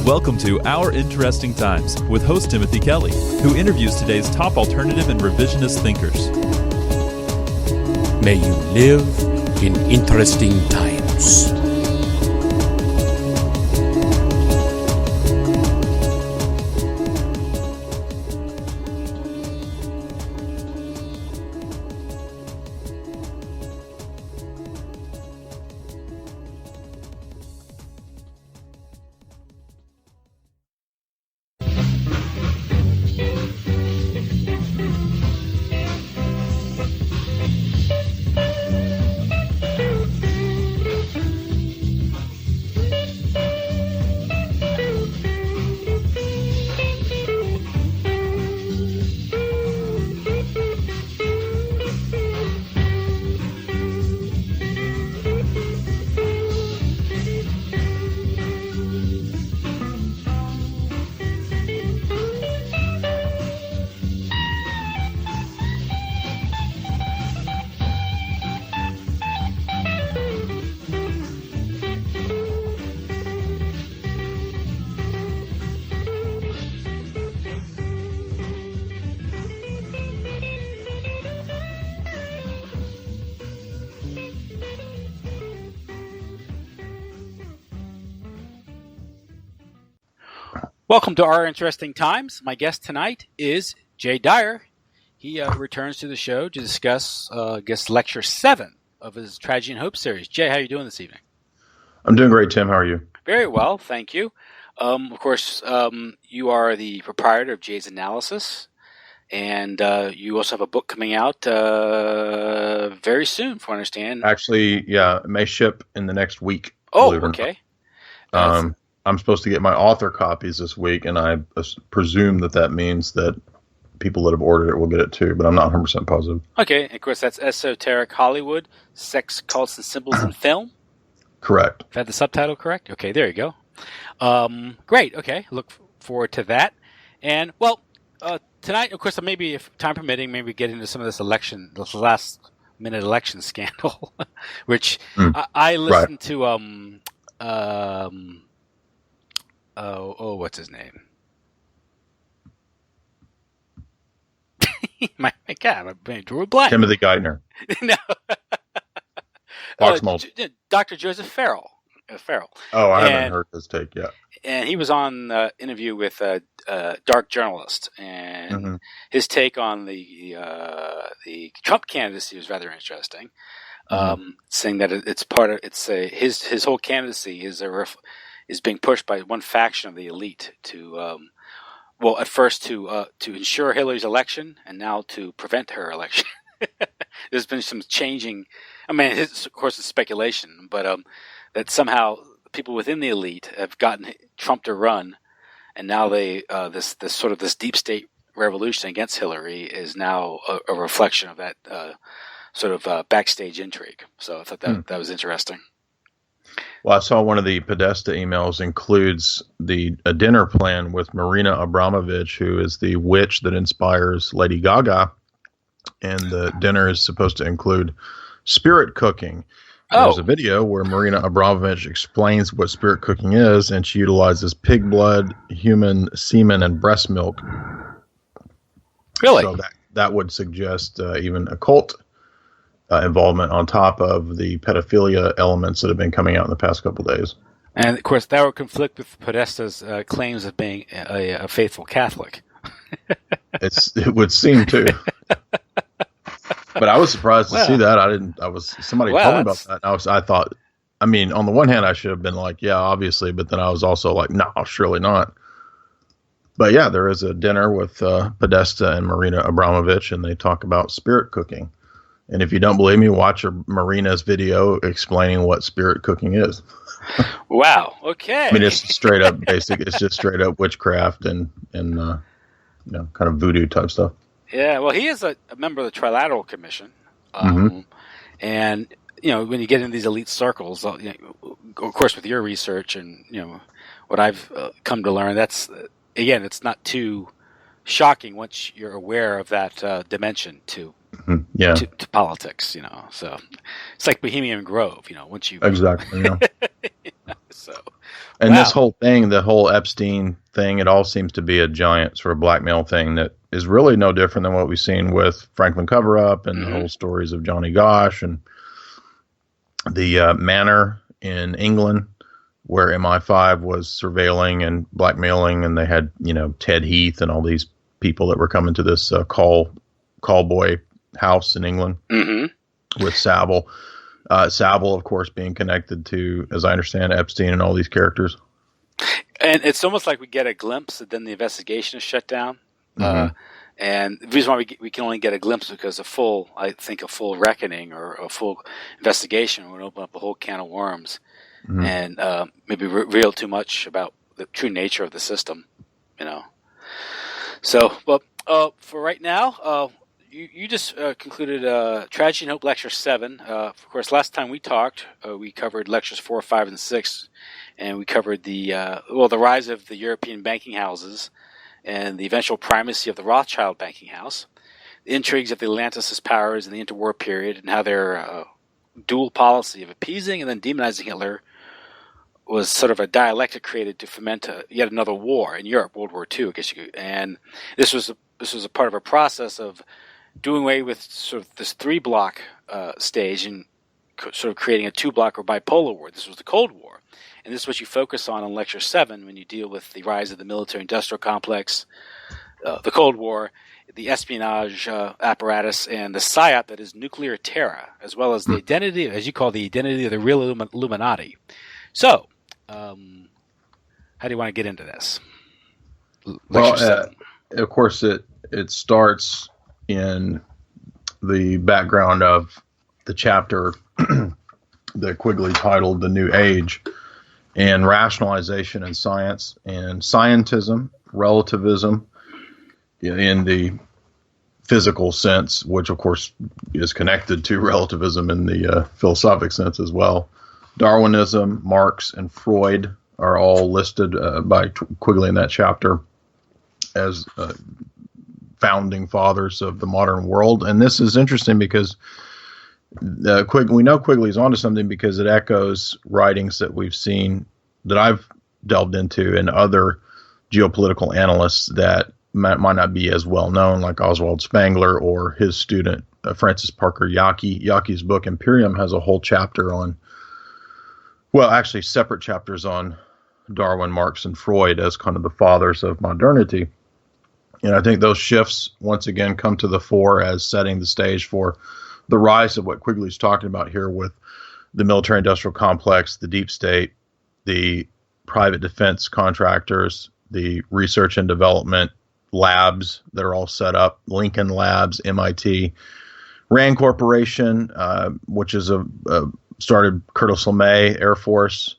Welcome to Our Interesting Times with host Timothy Kelly, who interviews today's top alternative and revisionist thinkers. May you live in interesting times. Welcome to Our Interesting Times. My guest tonight is Jay Dyer. He returns to the show to discuss, Lecture 7 of his Tragedy and Hope series. Jay, how are you doing this evening? I'm doing great, Tim. How are you? Very well, thank you. Of course, you are the proprietor of Jay's Analysis, and you also have a book coming out very soon, if I understand. Actually, yeah, it may ship in the next week. Oh, okay. I'm supposed to get my author copies this week, and I presume that means that people that have ordered it will get it too, but I'm not 100% positive. Okay, of course, that's Esoteric Hollywood, Sex, Cults, and Symbols in Film. Correct. I've had the subtitle correct? Okay, there you go. Great, okay, look forward to that. And, well, tonight, of course, maybe if time permitting, maybe get into some of this last-minute election scandal, which I listened to... what's his name? my God, I drew a blank. Timothy Geithner. No. Fox Mulder. Dr. Joseph Farrell. Oh, I haven't heard his take yet. And he was on interview with Dark Journalist, and his take on the Trump candidacy was rather interesting. Saying that his whole candidacy is being pushed by one faction of the elite to, at first to ensure Hillary's election, and now to prevent her election. There's been some changing. I mean, of course, it's speculation, but that somehow people within the elite have gotten Trump to run, and now they this deep state revolution against Hillary is now a reflection of that backstage intrigue. So I thought that was interesting. Well, I saw one of the Podesta emails includes a dinner plan with Marina Abramovich, who is the witch that inspires Lady Gaga. And the dinner is supposed to include spirit cooking. There's a video where Marina Abramovich explains what spirit cooking is, and she utilizes pig blood, human semen, and breast milk. Really? So that would suggest even occult involvement on top of the pedophilia elements that have been coming out in the past couple of days. And, of course, that would conflict with Podesta's claims of being a faithful Catholic. It would seem to. But I was surprised to see that. Somebody told me about that. And I thought, I mean, on the one hand, I should have been like, yeah, obviously. But then I was also like, no, surely not. But yeah, there is a dinner with Podesta and Marina Abramovich, and they talk about spirit cooking. And if you don't believe me, watch Marina's video explaining what spirit cooking is. Wow. Okay. I mean, it's straight up basic. It's just straight up witchcraft and kind of voodoo type stuff. Yeah. Well, he is a member of the Trilateral Commission, and when you get in these elite circles, of course, with your research and what I've come to learn, that's it's not too shocking once you're aware of that dimension to politics, So it's like Bohemian Grove, once you exactly. Yeah. So, And this whole thing, the whole Epstein thing, it all seems to be a giant sort of blackmail thing that is really no different than what we've seen with Franklin Cover-Up and the whole stories of Johnny Gosch and the Manor in England, where MI5 was surveilling and blackmailing, and they had, Ted Heath and all these people that were coming to this call boy house in England with Savile. Savile, of course, being connected to, as I understand, Epstein and all these characters. And it's almost like we get a glimpse, and then the investigation is shut down. And the reason why we can only get a glimpse is because a full reckoning or a full investigation would open up a whole can of worms and maybe reveal too much about the true nature of the system, So, for right now, you just concluded Tragedy and Hope Lecture 7. Of course, last time we talked, we covered Lectures 4, 5, and 6, and we covered the rise of the European banking houses and the eventual primacy of the Rothschild banking house, the intrigues of the Atlanticist powers in the interwar period, and how their dual policy of appeasing and then demonizing Hitler was sort of a dialectic created to foment yet another war in Europe, World War II, I guess you could. And this was a part of a process of doing away with sort of this 3-block stage and sort of creating a 2-block or bipolar war. This was the Cold War. And this is what you focus on in Lecture 7 when you deal with the rise of the military-industrial complex, the Cold War, the espionage apparatus, and the PSYOP that is nuclear terror, as well as the identity, as you call the identity of the real Illuminati. So, how do you want to get into this? Of course, it starts in the background of the chapter that Quigley titled The New Age, and rationalization in science and scientism, relativism in the physical sense, which of course is connected to relativism in the philosophic sense as well. Darwinism, Marx, and Freud are all listed by Quigley in that chapter as founding fathers of the modern world. And this is interesting because we know Quigley's onto something because it echoes writings that we've seen, that I've delved into, and other geopolitical analysts that might not be as well known, like Oswald Spengler or his student Francis Parker Yockey. Yockey's book Imperium has a whole chapter on, well, actually separate chapters on Darwin, Marx, and Freud as kind of the fathers of modernity. And I think those shifts once again come to the fore as setting the stage for the rise of what Quigley's talking about here with the military-industrial complex, the deep state, the private defense contractors, the research and development labs that are all set up, Lincoln Labs, MIT, RAND Corporation, which is started Curtis LeMay Air Force.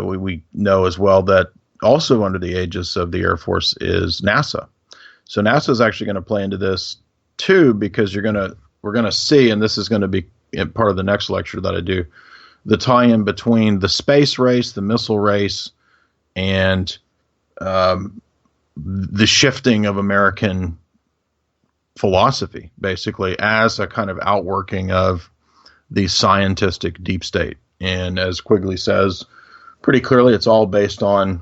We know as well that also under the aegis of the Air Force is NASA. So NASA is actually going to play into this too, because we're going to see, and this is going to be part of the next lecture that I do, the tie-in between the space race, the missile race, and the shifting of American philosophy, basically, as a kind of outworking of the scientistic deep state. And as Quigley says pretty clearly, it's all based on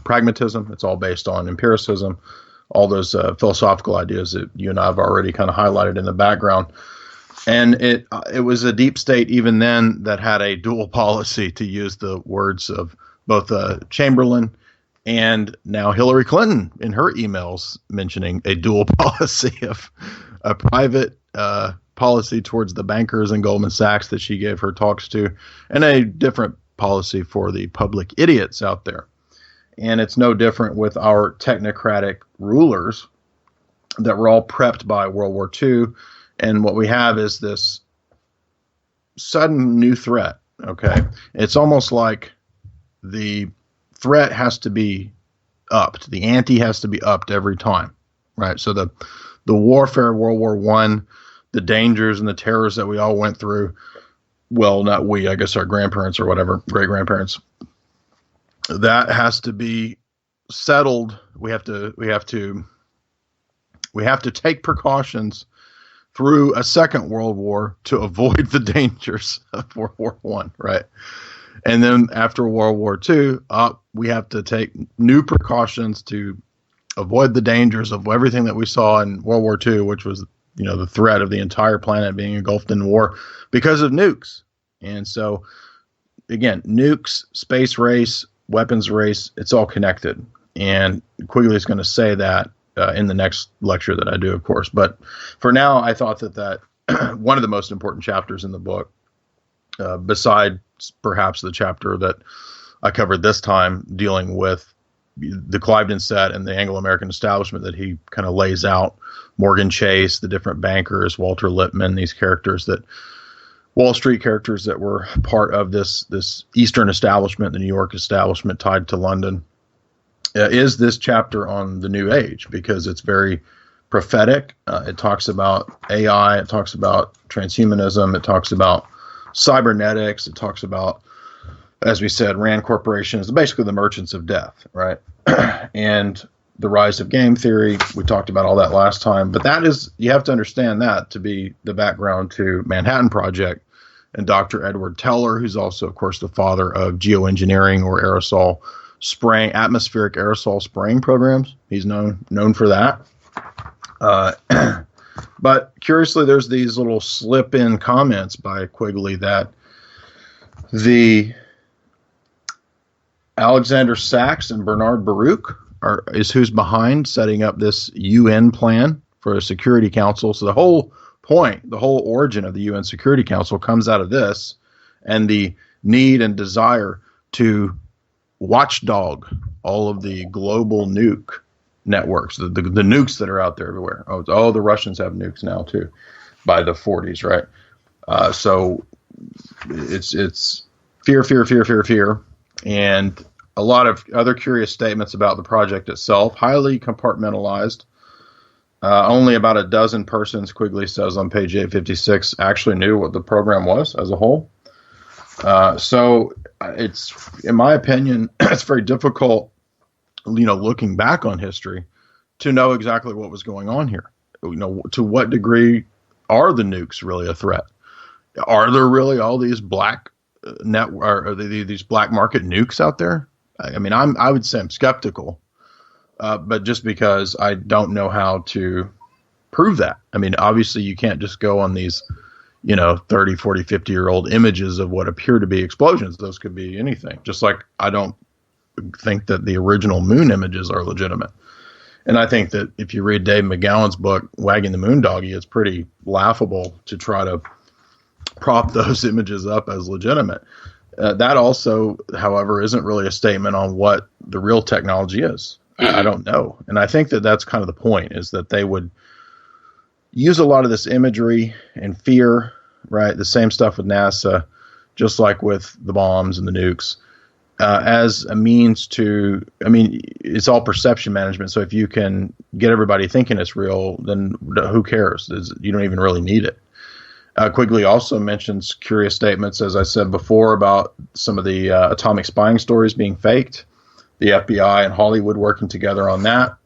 pragmatism. It's all based on empiricism. All those philosophical ideas that you and I have already kind of highlighted in the background. And it was a deep state even then that had a dual policy, to use the words of both Chamberlain and now Hillary Clinton in her emails, mentioning a dual policy of a private policy towards the bankers and Goldman Sachs that she gave her talks to, and a different policy for the public idiots out there. And it's no different with our technocratic rulers that were all prepped by World War II. And what we have is this sudden new threat. Okay. It's almost like the threat has to be upped. The ante has to be upped every time. Right. So the warfare of World War I, the dangers and the terrors that we all went through. Well, not we, I guess our grandparents or whatever, great grandparents. That has to be settled. We have to take precautions through a second World War to avoid the dangers of World War I, right? And then after World War II, we have to take new precautions to avoid the dangers of everything that we saw in World War II, which was, the threat of the entire planet being engulfed in war because of nukes. And so, again, nukes, space race, weapons race, it's all connected. And Quigley is going to say that in the next lecture that I do, of course. But for now, I thought that one of the most important chapters in the book, besides perhaps the chapter that I covered this time dealing with the Cliveden set and the Anglo-American establishment that he kind of lays out, Morgan Chase, the different bankers, Walter Lippmann, these characters Wall Street characters that were part of this Eastern establishment, the New York establishment tied to London, is this chapter on the New Age, because it's very prophetic. It talks about AI, it talks about transhumanism, it talks about cybernetics, it talks about, as we said, Rand Corporation is basically the merchants of death, right? And the rise of game theory, we talked about all that last time, but you have to understand that to be the background to Manhattan Project and Dr. Edward Teller, who's also, of course, the father of geoengineering or aerosol spraying, atmospheric aerosol spraying programs. He's known for that. But curiously, there's these little slip-in comments by Quigley that the Alexander Sachs and Bernard Baruch is who's behind setting up this UN plan for a Security Council. So the whole point, the whole origin of the UN Security Council comes out of this and the need and desire to watchdog all of the global nuke networks, the nukes that are out there everywhere. Oh, the Russians have nukes now too, by the 40s, right? So it's fear, and a lot of other curious statements about the project itself. Highly compartmentalized. Only about a dozen persons, Quigley says on page 856, actually knew what the program was as a whole. So it's, in my opinion, it's very difficult, looking back on history, to know exactly what was going on here. To what degree are the nukes really a threat? Are there really all these black these black market nukes out there? I mean, I would say I'm skeptical, but just because I don't know how to prove that. I mean, obviously you can't just go on these 30, 40, 50-year-old images of what appear to be explosions. Those could be anything. Just like I don't think that the original moon images are legitimate. And I think that if you read Dave McGowan's book, Wagging the Moon Doggy, it's pretty laughable to try to prop those images up as legitimate. That also, however, isn't really a statement on what the real technology is. I don't know. And I think that that's kind of the point, is that they would use a lot of this imagery and fear, right? The same stuff with NASA, just like with the bombs and the nukes, as a means to, it's all perception management. So if you can get everybody thinking it's real, then who cares? You don't even really need it. Quigley also mentions curious statements, as I said before, about some of the atomic spying stories being faked, the FBI and Hollywood working together on that.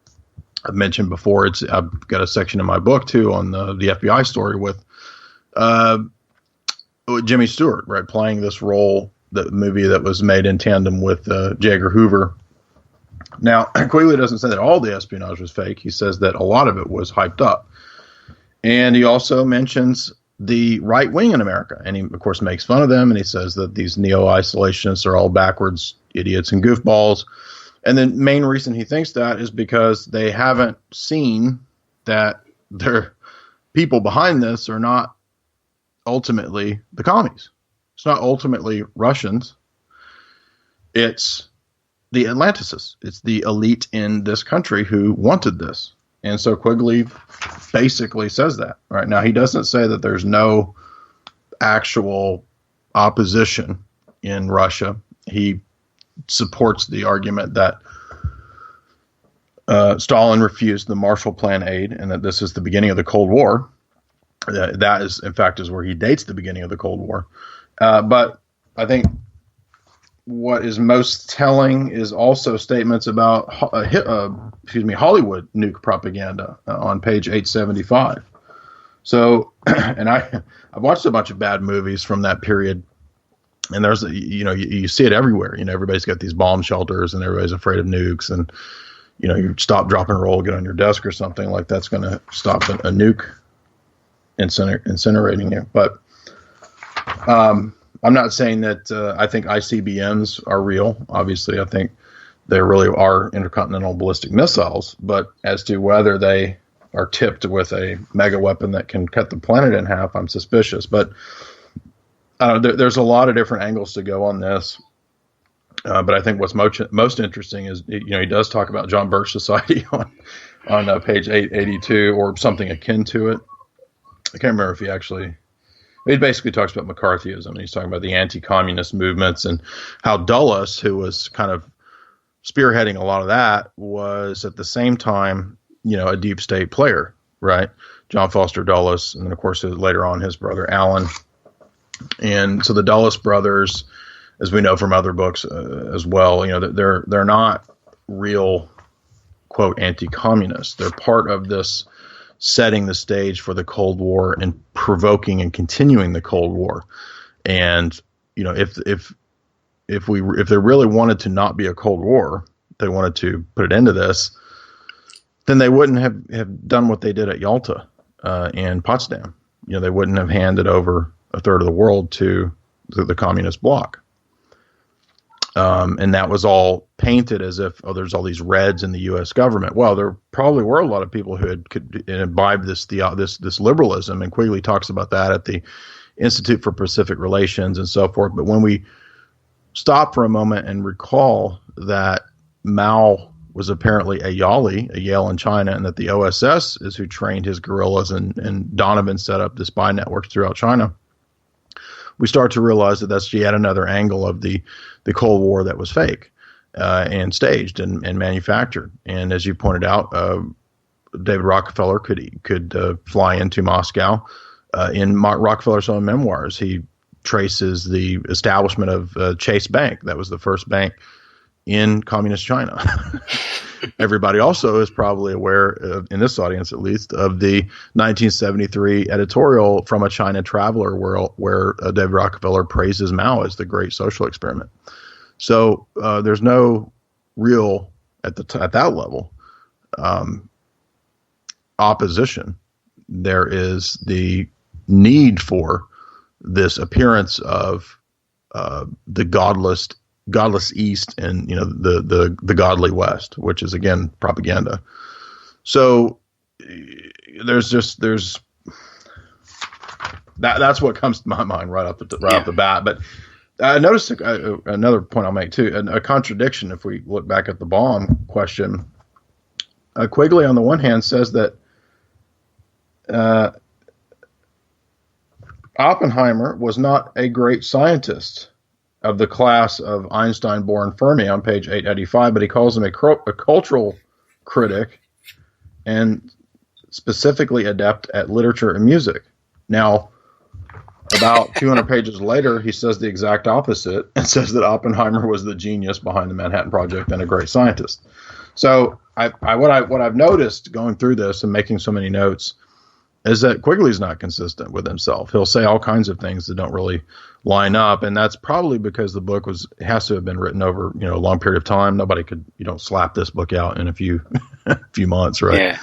I've mentioned before, I've got a section in my book too on the FBI story with Jimmy Stewart, right, playing this role, the movie that was made in tandem with J. Edgar Hoover. Now, Quigley doesn't say that all the espionage was fake. He says that a lot of it was hyped up. And he also mentions the right wing in America. And he, of course, makes fun of them. And he says that these neo-isolationists are all backwards idiots and goofballs. And the main reason he thinks that is because they haven't seen that their people behind this are not ultimately the commies. It's not ultimately Russians. It's the Atlanticists. It's the elite in this country who wanted this. And so Quigley basically says that. Right now, he doesn't say that there's no actual opposition in Russia. He supports the argument that Stalin refused the Marshall Plan aid and that this is the beginning of the Cold War. That is, in fact, is where he dates the beginning of the Cold War. But I think what is most telling is also statements about Hollywood nuke propaganda on page 875. So, and I've watched a bunch of bad movies from that period, And there's, you see it everywhere. Everybody's got these bomb shelters and everybody's afraid of nukes. And, you stop, drop, and roll, get on your desk or something like that's going to stop a nuke incinerating you. But I'm not saying that I think ICBMs are real. Obviously, I think they really are intercontinental ballistic missiles. But as to whether they are tipped with a mega weapon that can cut the planet in half, I'm suspicious. But there's a lot of different angles to go on this. But I think what's most interesting is, he does talk about John Birch Society on page 882 or something akin to it. I can't remember if he basically talks about McCarthyism. He's talking about the anti-communist movements and how Dulles, who was kind of spearheading a lot of that, was at the same time, a deep state player, right? John Foster Dulles, and then of course later on his brother Alan. And so the Dulles brothers, as we know from other books as well, they're not real, quote, anti-communists. They're part of this setting the stage for the Cold War and provoking and continuing the Cold War. And, if they really wanted to not be a Cold War, they wanted to put it into this, then they wouldn't have done what they did at Yalta and Potsdam. They wouldn't have handed over a third of the world to the communist bloc. And that was all painted as if, there's all these Reds in the U.S. government. Well, there probably were a lot of people who could imbibe this liberalism, and Quigley talks about that at the Institute for Pacific Relations and so forth. But when we stop for a moment and recall that Mao was apparently a Yale in China, and that the OSS is who trained his guerrillas, and Donovan set up the spy networks throughout China, we start to realize that that's yet another angle of the Cold War that was fake and staged and manufactured. And as you pointed out, David Rockefeller could fly into Moscow. In Rockefeller's own memoirs, he traces the establishment of Chase Bank. That was the first bank in communist China. Everybody also is probably aware, in this audience at least, of the 1973 editorial from a China Traveler where David Rockefeller praises Mao as the great social experiment. So there's no real, at that level, opposition. There is the need for this appearance of the godless East and the godly West, which is again propaganda. So that's what comes to my mind right off the bat. But I noticed another point I'll make too, a contradiction. If we look back at the bomb question, Quigley on the one hand says that Oppenheimer was not a great scientist of the class of Einstein, Bohr, and Fermi on page 885, but he calls him a cultural critic and specifically adept at literature and music. Now, about 200 pages later, he says the exact opposite and says that Oppenheimer was the genius behind the Manhattan Project and a great scientist. So what I've noticed going through this and making so many notes is that Quigley's not consistent with himself. He'll say all kinds of things that don't really line up, and that's probably because the book has to have been written over a long period of time. Nobody could slap this book out in a few months, right? Yeah.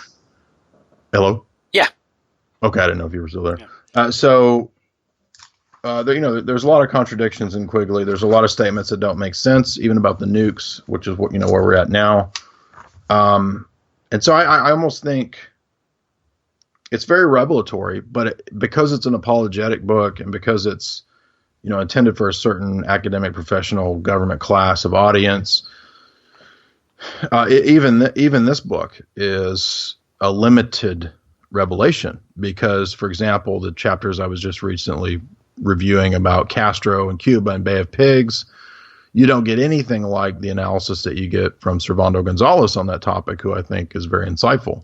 Hello? Yeah. Okay, I didn't know if you were still there. Yeah. There's a lot of contradictions in Quigley. There's a lot of statements that don't make sense, even about the nukes, which is what where we're at now. And so I almost think it's very revelatory, but because it's an apologetic book and because it's intended for a certain academic, professional, government class of audience, even this book is a limited revelation. Because, for example, the chapters I was just recently reviewing about Castro and Cuba and Bay of Pigs, you don't get anything like the analysis that you get from Servando Gonzalez on that topic, who I think is very insightful.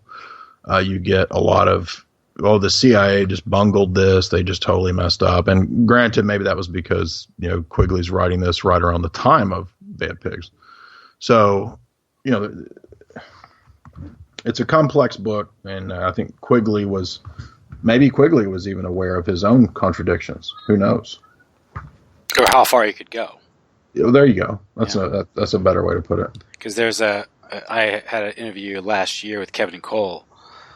You get a lot of, the CIA just bungled this. They just totally messed up. And granted, maybe that was because, Quigley's writing this right around the time of Bay of Pigs. So, it's a complex book. And I think Quigley was even aware of his own contradictions. Who knows? or how far he could go. Yeah, well, there you go. That's a better way to put it. Because I had an interview last year with Kevin Cole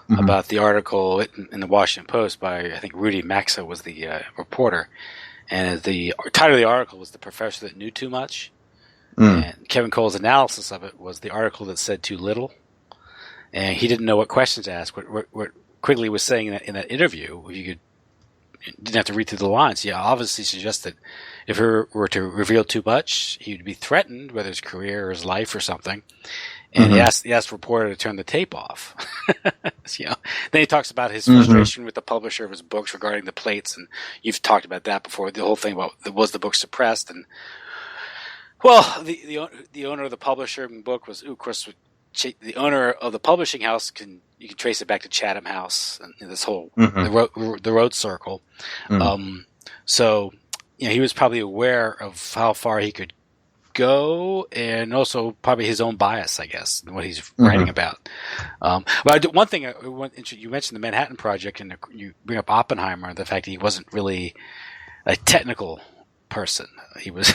about the article in the Washington Post by, I think, Rudy Maxa was the reporter. And the title of the article was "The Professor That Knew Too Much." And Kevin Cole's analysis of it was the article that said too little. And he didn't know what questions to ask. What Quigley was saying in that interview, you didn't have to read through the lines. He obviously suggested if he were to reveal too much, he would be threatened, whether his career or his life or something. And he asked the reporter to turn the tape off. Then he talks about his frustration with the publisher of his books regarding the plates, and you've talked about that before. The whole thing about was the book suppressed, and the owner of the publishing book was, of course, the owner of the publishing house you can trace it back to Chatham House and this whole the road circle. So he was probably aware of how far he could go, and also probably his own bias, I guess, in what he's writing about. But one thing, you mentioned the Manhattan Project, and you bring up Oppenheimer, the fact that he wasn't really a technical person. He was,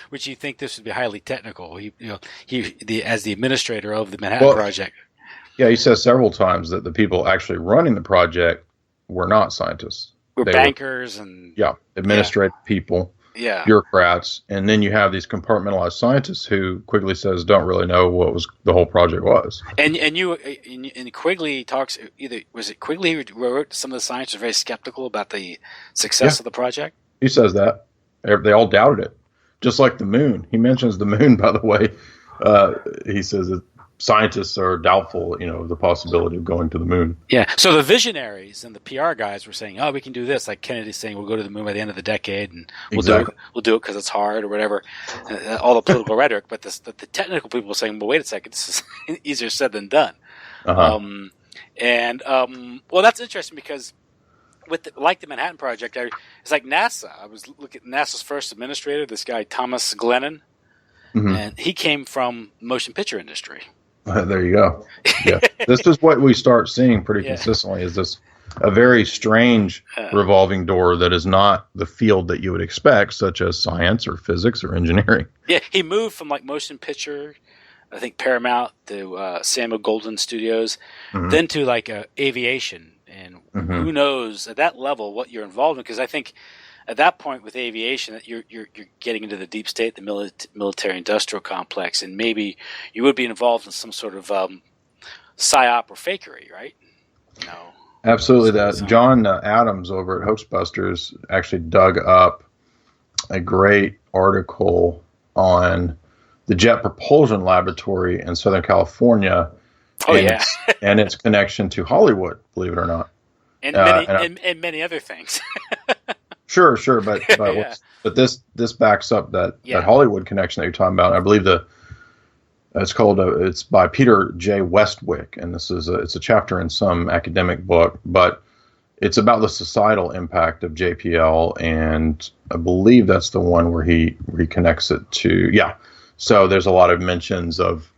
which you think this would be highly technical. As the administrator of the Manhattan Project. Yeah, he says several times that the people actually running the project were not scientists. They bankers and administrative people. Yeah. Bureaucrats, and then you have these compartmentalized scientists who Quigley says don't really know what the whole project was. And Quigley talks, was it Quigley who wrote some of the scientists are very skeptical about the success of the project? He says that. They all doubted it. Just like the moon. He mentions the moon, by the way. He says that scientists are doubtful, of the possibility of going to the moon. Yeah. So the visionaries and the PR guys were saying, "Oh, we can do this." Like Kennedy's saying, "We'll go to the moon by the end of the decade, and we'll do it because it's hard or whatever." All the political rhetoric, but the technical people were saying, "Well, wait a second, this is easier said than done." Well, that's interesting because like the Manhattan Project, it's like NASA. I was looking at NASA's first administrator, this guy Thomas Glennon, and he came from the motion picture industry. There you go. Yeah, this is what we start seeing pretty consistently. Is this a very strange revolving door that is not the field that you would expect, such as science or physics or engineering? Yeah, he moved from like motion picture, I think Paramount, to Samuel Goldwyn Studios, then to like aviation, and who knows at that level what you're involved in? Because I think at that point with aviation, that you're getting into the deep state, the military-industrial complex, and maybe you would be involved in some sort of psyop or fakery, right? Absolutely. That John Adams over at Hoaxbusters actually dug up a great article on the Jet Propulsion Laboratory in Southern California, and its connection to Hollywood, believe it or not, and many other things. Sure, but this backs up that Hollywood connection that you're talking about. I believe it's by Peter J. Westwick, and it's a chapter in some academic book, but it's about the societal impact of JPL, and I believe that's the one where he connects it to So there's a lot of mentions of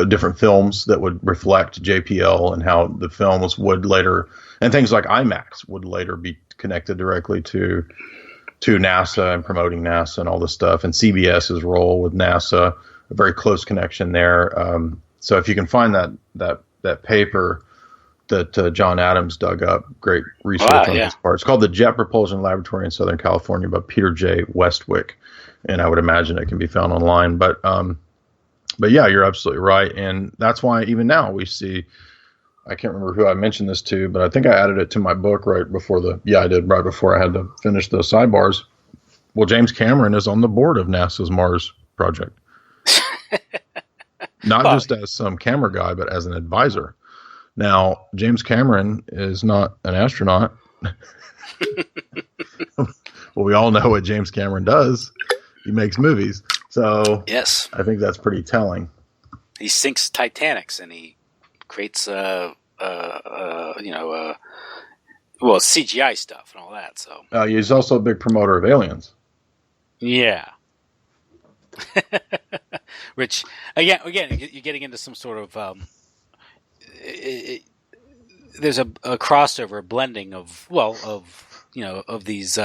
different films that would reflect JPL and how the films would later, and things like IMAX would later be connected directly to NASA and promoting NASA and all this stuff, and CBS's role with NASA, a very close connection there. So if you can find that paper that John Adams dug up, great research on his part. It's called the Jet Propulsion Laboratory in Southern California by Peter J. Westwick, and I would imagine it can be found online. But yeah, you're absolutely right, and that's why even now we see. I can't remember who I mentioned this to, but I think I added it to my book right before I had to finish the sidebars. Well, James Cameron is on the board of NASA's Mars project. Not just as some camera guy, but as an advisor. Now, James Cameron is not an astronaut. Well, we all know what James Cameron does. He makes movies. So yes, I think that's pretty telling. He sinks Titanics, and he creates CGI stuff and all that. So he's also a big promoter of aliens. Yeah. Which again, you're getting into some sort of there's a crossover, blending of of these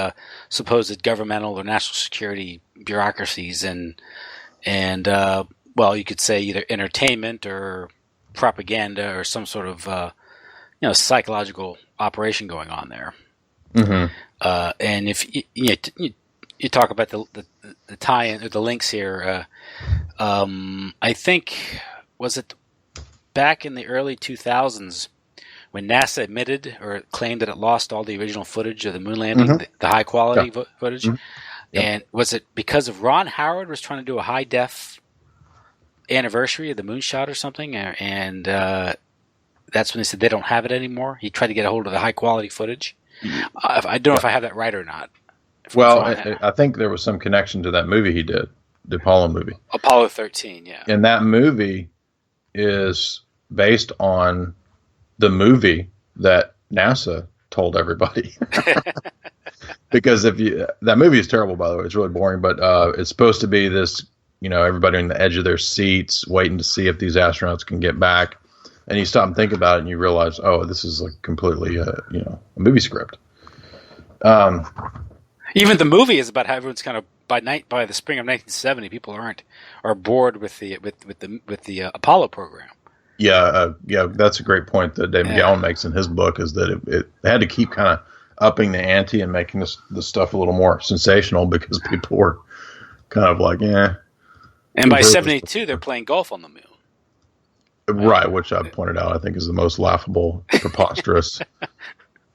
supposed governmental or national security bureaucracies, and well, you could say either entertainment or propaganda or some sort of psychological operation going on there. Mm-hmm. And if you talk about the tie-in or the links here, I think was it back in the early 2000s when NASA admitted or claimed that it lost all the original footage of the moon landing, Mm-hmm. the high quality footage, Mm-hmm. Yep. and was it because of Ron Howard was trying to do a high def anniversary of the moonshot or something, and that's when they said they don't have it anymore. He tried to get a hold of the high quality footage. I don't know if I have that right or not. Well, I think there was some connection to that movie he did, the Apollo movie. Apollo 13, yeah. And that movie is based on the movie that NASA told everybody. Because that movie is terrible, by the way. It's really boring, but it's supposed to be this, everybody on the edge of their seats waiting to see if these astronauts can get back. And you stop and think about it and you realize, oh, this is like completely, a movie script. Even the movie is about how everyone's kind of by the spring of 1970, people are bored with the Apollo program. Yeah, that's a great point that Dave McGowan makes in his book, is that it had to keep kind of upping the ante and making this stuff a little more sensational because people were kind of like, yeah. And by 72, they're playing golf on the moon. Right, which I pointed out I think is the most laughable, preposterous.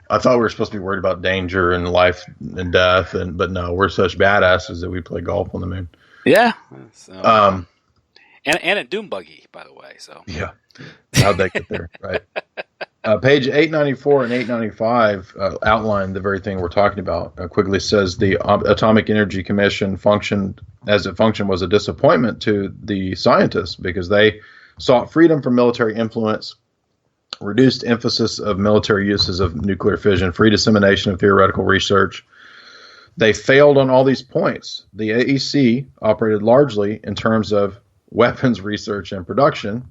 I thought we were supposed to be worried about danger and life and death, but no, we're such badasses that we play golf on the moon. Yeah. So, and a doom buggy, by the way. So yeah, how'd they get there? Right. Page 894 and 895 outline the very thing we're talking about. Quigley says the Atomic Energy Commission functioned was a disappointment to the scientists because they sought freedom from military influence, reduced emphasis of military uses of nuclear fission, free dissemination of theoretical research. They failed on all these points. The AEC operated largely in terms of weapons research and production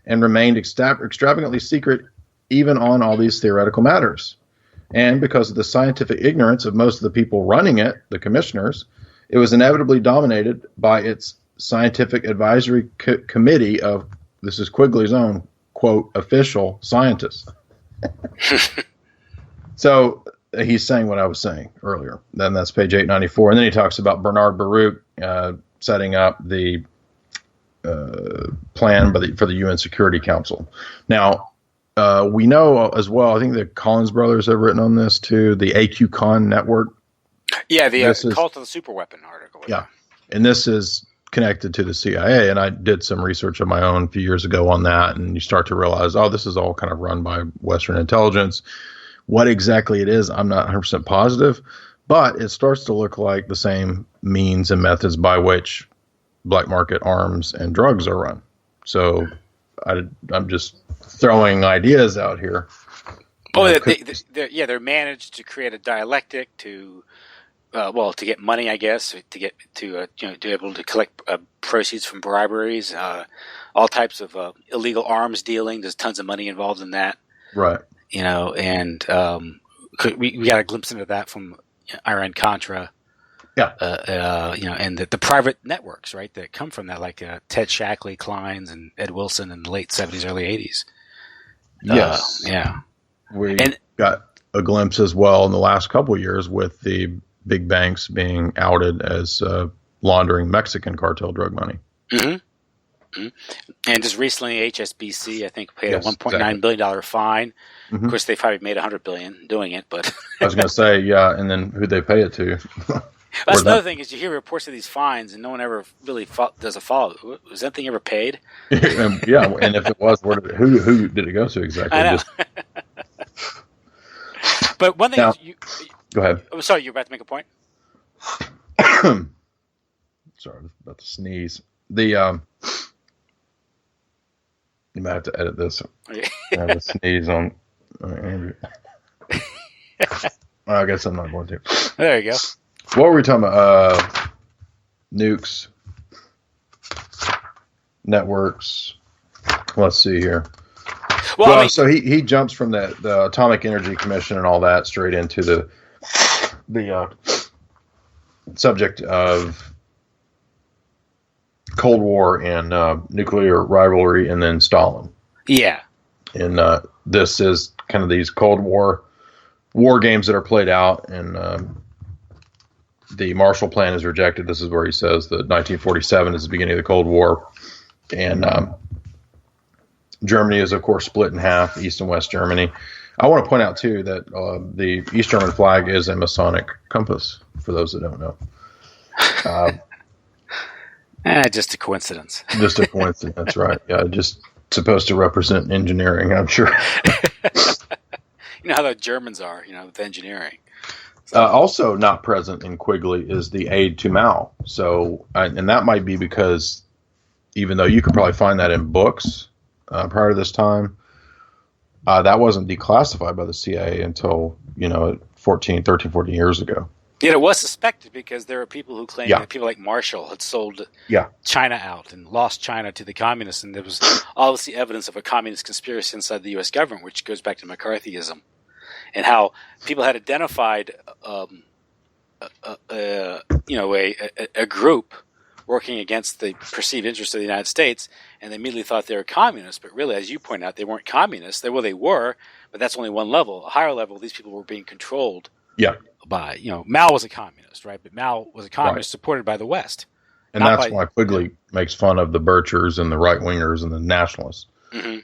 and remained extravagantly secret even on all these theoretical matters. And because of the scientific ignorance of most of the people running it, the commissioners, it was inevitably dominated by its scientific advisory committee of, this is Quigley's own, quote, official scientists. So he's saying what I was saying earlier. Then that's page 894. And then he talks about Bernard Baruch setting up the plan for the UN Security Council. Now, we know as well, I think the Collins brothers have written on this too, the AQCon network. Yeah, the Cult of the Superweapon article. Yeah, and this is connected to the CIA, and I did some research of my own a few years ago on that, and you start to realize, oh, this is all kind of run by Western intelligence. What exactly it is, I'm not 100% positive, but it starts to look like the same means and methods by which black market arms and drugs are run. So I'm just throwing ideas out here. Oh, they're managed to create a dialectic to get money, I guess, to be able to collect proceeds from briberies, all types of illegal arms dealing. There's tons of money involved in that, right? And we got a glimpse into that from Iran-Contra. Yeah. And the private networks, right, that come from that, like Ted Shackley, Kleins, and Ed Wilson in the late 70s, early 80s. Yes. Yeah. We got a glimpse as well in the last couple of years with the big banks being outed as laundering Mexican cartel drug money. Mm-hmm. Mm-hmm. And just recently, HSBC, I think, paid a $1.9 billion fine. Mm-hmm. Of course, they probably made $100 billion doing it, but I was going to say, yeah, and then who'd they pay it to? That's another thing is you hear reports of these fines, and no one ever really does a follow. Was that thing ever paid? Yeah, and if it was, who did it go to exactly? I know. But one thing now, go ahead. I'm sorry, you were about to make a point? Sorry, I was about to sneeze. You might have to edit this. I have a sneeze on Andrew. I guess I'm not going to. There you go. What were we talking about? Nukes, networks. Let's see here. Well, so he jumps from the Atomic Energy Commission and all that straight into the the subject of Cold War and nuclear rivalry, and then Stalin. Yeah. And this is kind of these Cold War games that are played out, and the Marshall Plan is rejected. This is where he says that 1947 is the beginning of the Cold War, and Germany is, of course, split in half, East and West Germany. I want to point out, too, that the East German flag is a Masonic compass, for those that don't know. Just a coincidence. Just a coincidence, right. Yeah, just supposed to represent engineering, I'm sure. You know how the Germans are, with engineering. Also not present in Quigley is the aid to Mao. So, and that might be because even though you could probably find that in books prior to this time, that wasn't declassified by the CIA until, 13, 14 years ago. Yet it was suspected because there were people who claimed that people like Marshall had sold China out and lost China to the communists, and there was obviously evidence of a communist conspiracy inside the U.S. government, which goes back to McCarthyism, and how people had identified a group working against the perceived interests of the United States, and they immediately thought they were communists, but really, as you point out, they weren't communists. They were, but that's only one level. A higher level, these people were being controlled by, Mao was a communist, right? But Mao was a communist supported by the West. And that's why Quigley makes fun of the Birchers and the right-wingers and the nationalists. Mm-hmm.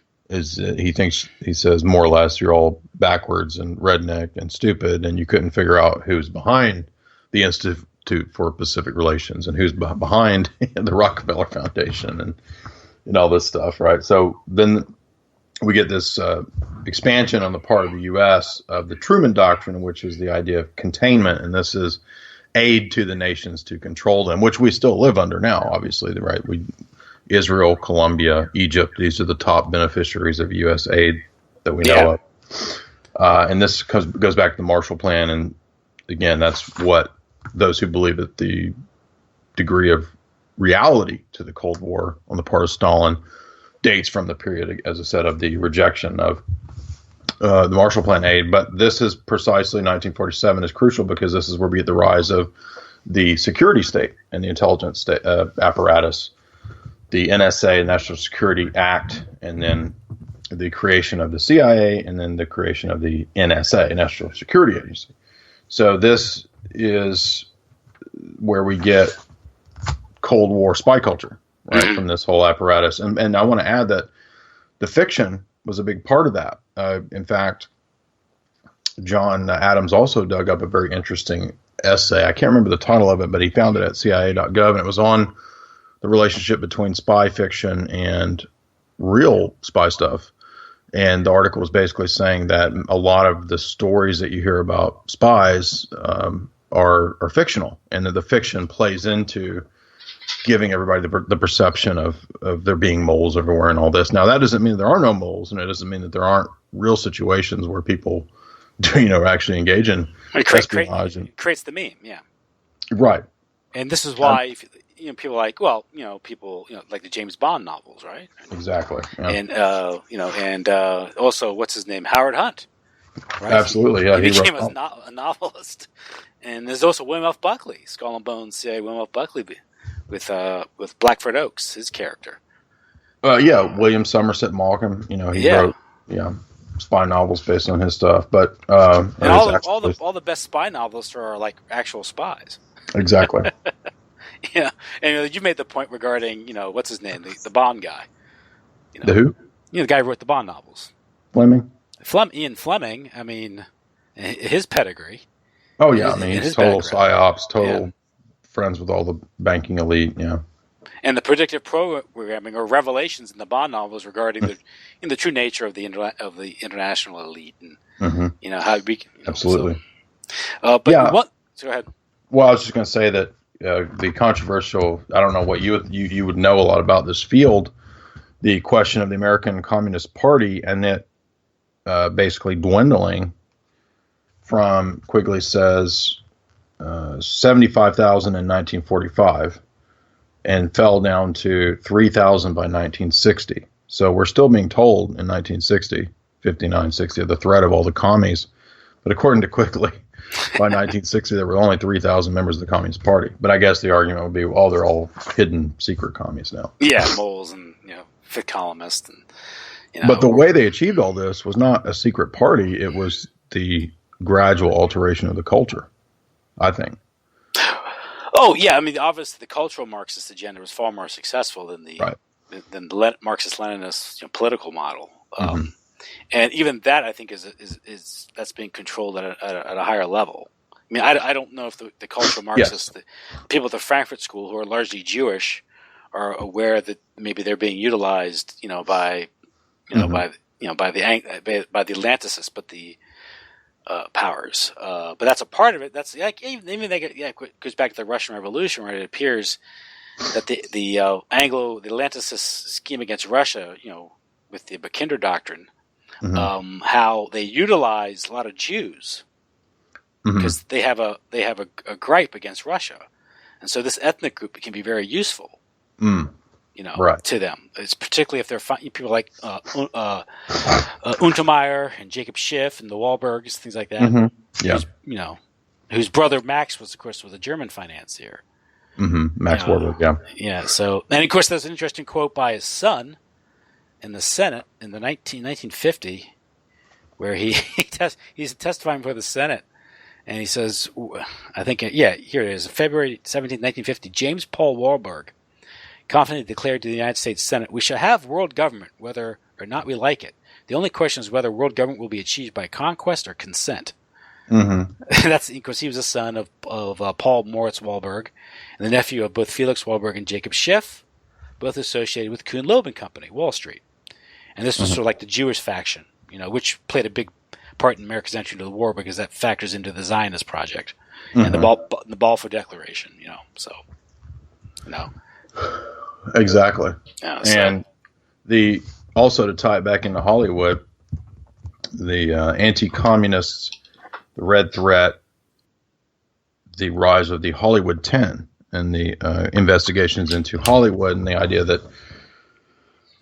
He says, more or less, you're all backwards and redneck and stupid, and you couldn't figure out who's behind the Institute for Pacific Relations and who's behind the Rockefeller Foundation and all this stuff, right? So then we get this expansion on the part of the U.S. of the Truman Doctrine, which is the idea of containment, and this is aid to the nations to control them, which we still live under now, obviously, right? Israel, Colombia, Egypt, these are the top beneficiaries of U.S. aid that we know of. And this goes back to the Marshall Plan, and again, that's what those who believe that the degree of reality to the Cold War on the part of Stalin dates from the period, as I said, of the rejection of the Marshall Plan aid. But this is precisely 1947 is crucial because this is where we get the rise of the security state and the intelligence state, apparatus, the NSA, National Security Act, and then the creation of the CIA, and then the creation of the NSA, National Security Agency. So this is where we get Cold War spy culture, right, from this whole apparatus. And I want to add that the fiction was a big part of that. In fact, John Adams also dug up a very interesting essay. I can't remember the title of it, but he found it at CIA.gov, and it was on the relationship between spy fiction and real spy stuff. And the article was basically saying that a lot of the stories that you hear about spies are fictional, and that the fiction plays into giving everybody the perception of there being moles everywhere and all this. Now, that doesn't mean there are no moles, and it doesn't mean that there aren't real situations where people actually engage in espionage. It creates the meme, yeah. Right. And this is why people like, people like the James Bond novels, right? Exactly. Yeah. And also, what's his name? Howard Hunt. Right? Absolutely, yeah. He became a novelist. And there's also William F. Buckley, Skull and Bones CIA William F. Buckley with Blackford Oaks, his character. William Somerset Maugham. He wrote spy novels based on his stuff. But all the best spy novelists are like actual spies. Exactly. Yeah, and you made the point regarding what's his name, the Bond guy. The who? The guy who wrote the Bond novels. Fleming. Ian Fleming. I mean, his pedigree. Oh yeah, he's total psyops, total friends with all the banking elite. Yeah. And the predictive programming or revelations in the Bond novels regarding the true nature of the international elite, and how we absolutely. So go ahead. Well, I was just going to say that the controversial. I don't know what you would know a lot about this field. The question of the American Communist Party and it basically dwindling from, Quigley says, 75,000 in 1945 and fell down to 3,000 by 1960. So we're still being told in 1960, 59, 60, the threat of all the commies. But according to Quigley, by 1960 there were only 3,000 members of the Communist Party. But I guess the argument would be, oh, they're all hidden secret commies now. Yeah, moles and fifth columnists. And, but the way they achieved all this was not a secret party. It was the gradual alteration of the culture, I think. Oh, yeah. I mean, obviously, the cultural Marxist agenda was far more successful than the Marxist-Leninist political model. And even that, I think, is that's being controlled at a higher level. I mean, I don't know if the cultural Marxists, the people at the Frankfurt School who are largely Jewish, are aware that maybe they're being utilized, by the Atlanticists, but the powers. But that's a part of it. That's like even it goes back to the Russian Revolution, where it appears that the Atlanticist scheme against Russia, with the Mackinder Doctrine, how they utilize a lot of Jews because they have a gripe against Russia, and so this ethnic group can be very useful. To them. It's particularly if they're people like Untermeyer and Jacob Schiff and the Wahlbergs, things like that. Whose brother Max was a German financier. Max Warburg, yeah. Yeah. So, and of course, there's an interesting quote by his son in the Senate in the 1950, where he's testifying before the Senate, and he says, I think, here it is, February 17, 1950, James Paul Warburg confidently declared to the United States Senate, "We shall have world government, whether or not we like it. The only question is whether world government will be achieved by conquest or consent." That's because he was the son of Paul Moritz Wahlberg and the nephew of both Felix Wahlberg and Jacob Schiff, both associated with Kuhn Loeb and Company, Wall Street. And this was sort of like the Jewish faction, which played a big part in America's entry into the war because that factors into the Zionist project and the Balfour Declaration. Exactly. Yeah, and also to tie it back into Hollywood, the anti-communists, the Red Threat, the rise of the Hollywood 10, and the investigations into Hollywood, and the idea that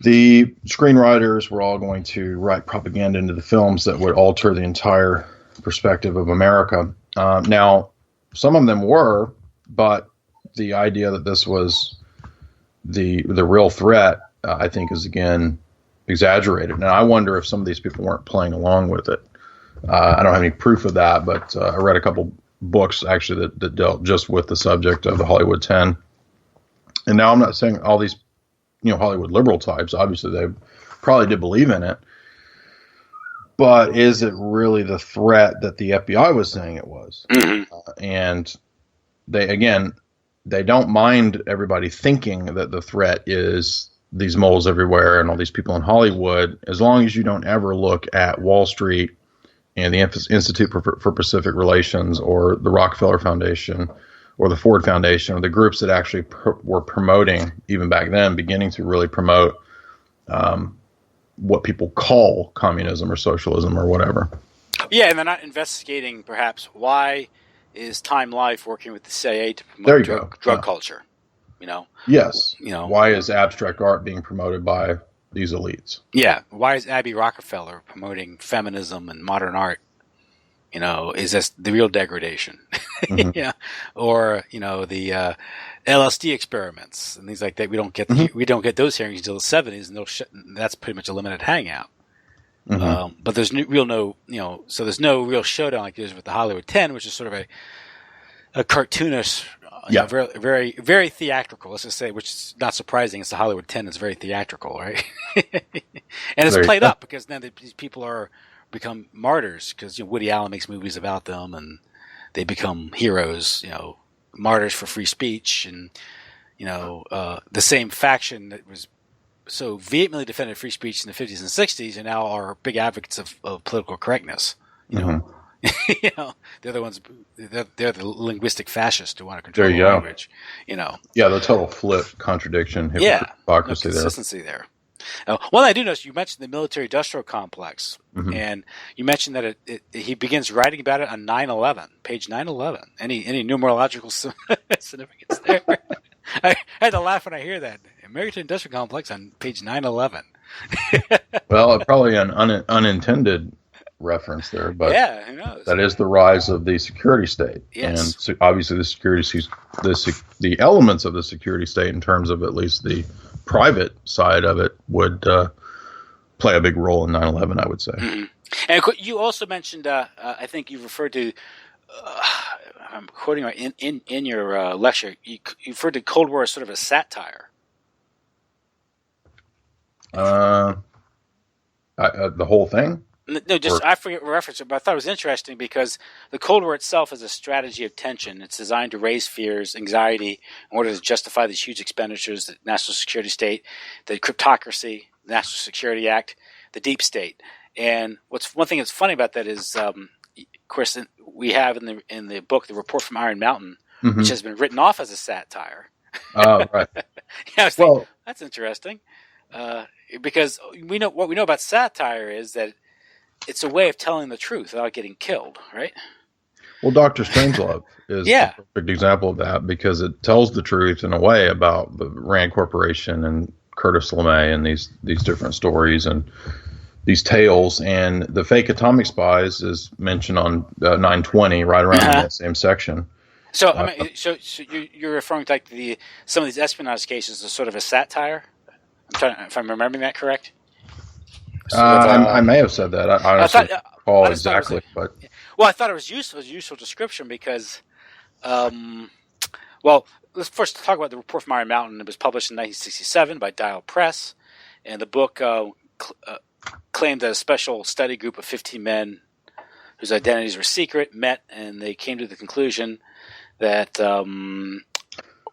the screenwriters were all going to write propaganda into the films that would alter the entire perspective of America. Now, some of them were, but the idea that this was the real threat, I think, is again exaggerated. Now, I wonder if some of these people weren't playing along with it. I don't have any proof of that, but I read a couple books actually that dealt just with the subject of the Hollywood 10. And now I'm not saying all these, Hollywood liberal types, obviously they probably did believe in it, but is it really the threat that the FBI was saying it was? And they don't mind everybody thinking that the threat is these moles everywhere and all these people in Hollywood, as long as you don't ever look at Wall Street and the Institute for Pacific Relations or the Rockefeller Foundation or the Ford Foundation, or the groups that actually were promoting, even back then, beginning to really promote what people call communism or socialism or whatever. Yeah, and they're not investigating, perhaps, why is Time Life working with the CIA to promote drug culture? Yes. Why is abstract art being promoted by these elites? Yeah. Why is Abby Rockefeller promoting feminism and modern art? Is this the real degradation? Or the LSD experiments and things like that. We don't get those hearings until the 70s, and that's pretty much a limited hangout. But there's so there's no real showdown like there's with the Hollywood 10, which is sort of a cartoonish, very, very, very theatrical. Let's just say, which is not surprising. It's the Hollywood 10. It's very theatrical, right? And it's played up because then these people become martyrs because Woody Allen makes movies about them and they become heroes, martyrs for free speech, and the same faction that was so vehemently defended free speech in the 50s and 60s and now are big advocates of political correctness. They're the ones. They're the linguistic fascists who want to control the language. Yeah, the total flip, contradiction, hypocrisy, no consistency there. One I do notice, you mentioned the military-industrial complex, and you mentioned that he begins writing about it on 9/11, page 9/11. Any numerological significance there? I had to laugh when I hear that. Military-industrial complex on page 9/11. Well, probably an unintended reference there, but yeah, who knows? that is the rise of the security state. Yes. And so obviously the elements of the security state in terms of at least the private side of it would play a big role in 9/11, I would say. Mm-hmm. And you also mentioned, I think you referred to, I'm quoting right, in your lecture, you referred to Cold War as sort of a satire. The whole thing? No, I forget what reference, but I thought it was interesting because the Cold War itself is a strategy of tension. It's designed to raise fears, anxiety, in order to justify these huge expenditures, the national security state, the cryptocracy, the National Security Act, the deep state. And one thing that's funny about that is, of course, we have in the book the report from Iron Mountain, Mm-hmm. which has been written off as a satire. Oh, right. I was thinking, that's interesting, because what we know about satire is that it's a way of telling the truth without getting killed, right? Well, Dr. Strangelove is a perfect example of that because it tells the truth in a way about the Rand Corporation and Curtis LeMay and these different stories and these tales. And the fake atomic spies is mentioned on 920, right around in that same section. So, so you're referring to like some of these espionage cases as sort of a satire? If I'm remembering that correct. I may have said that. I honestly don't recall exactly, but I thought it was useful. It was a useful description because, let's first talk about the report from Iron Mountain. It was published in 1967 by Dyer Press, and the book claimed that a special study group of 15 men whose identities were secret met, and they came to the conclusion that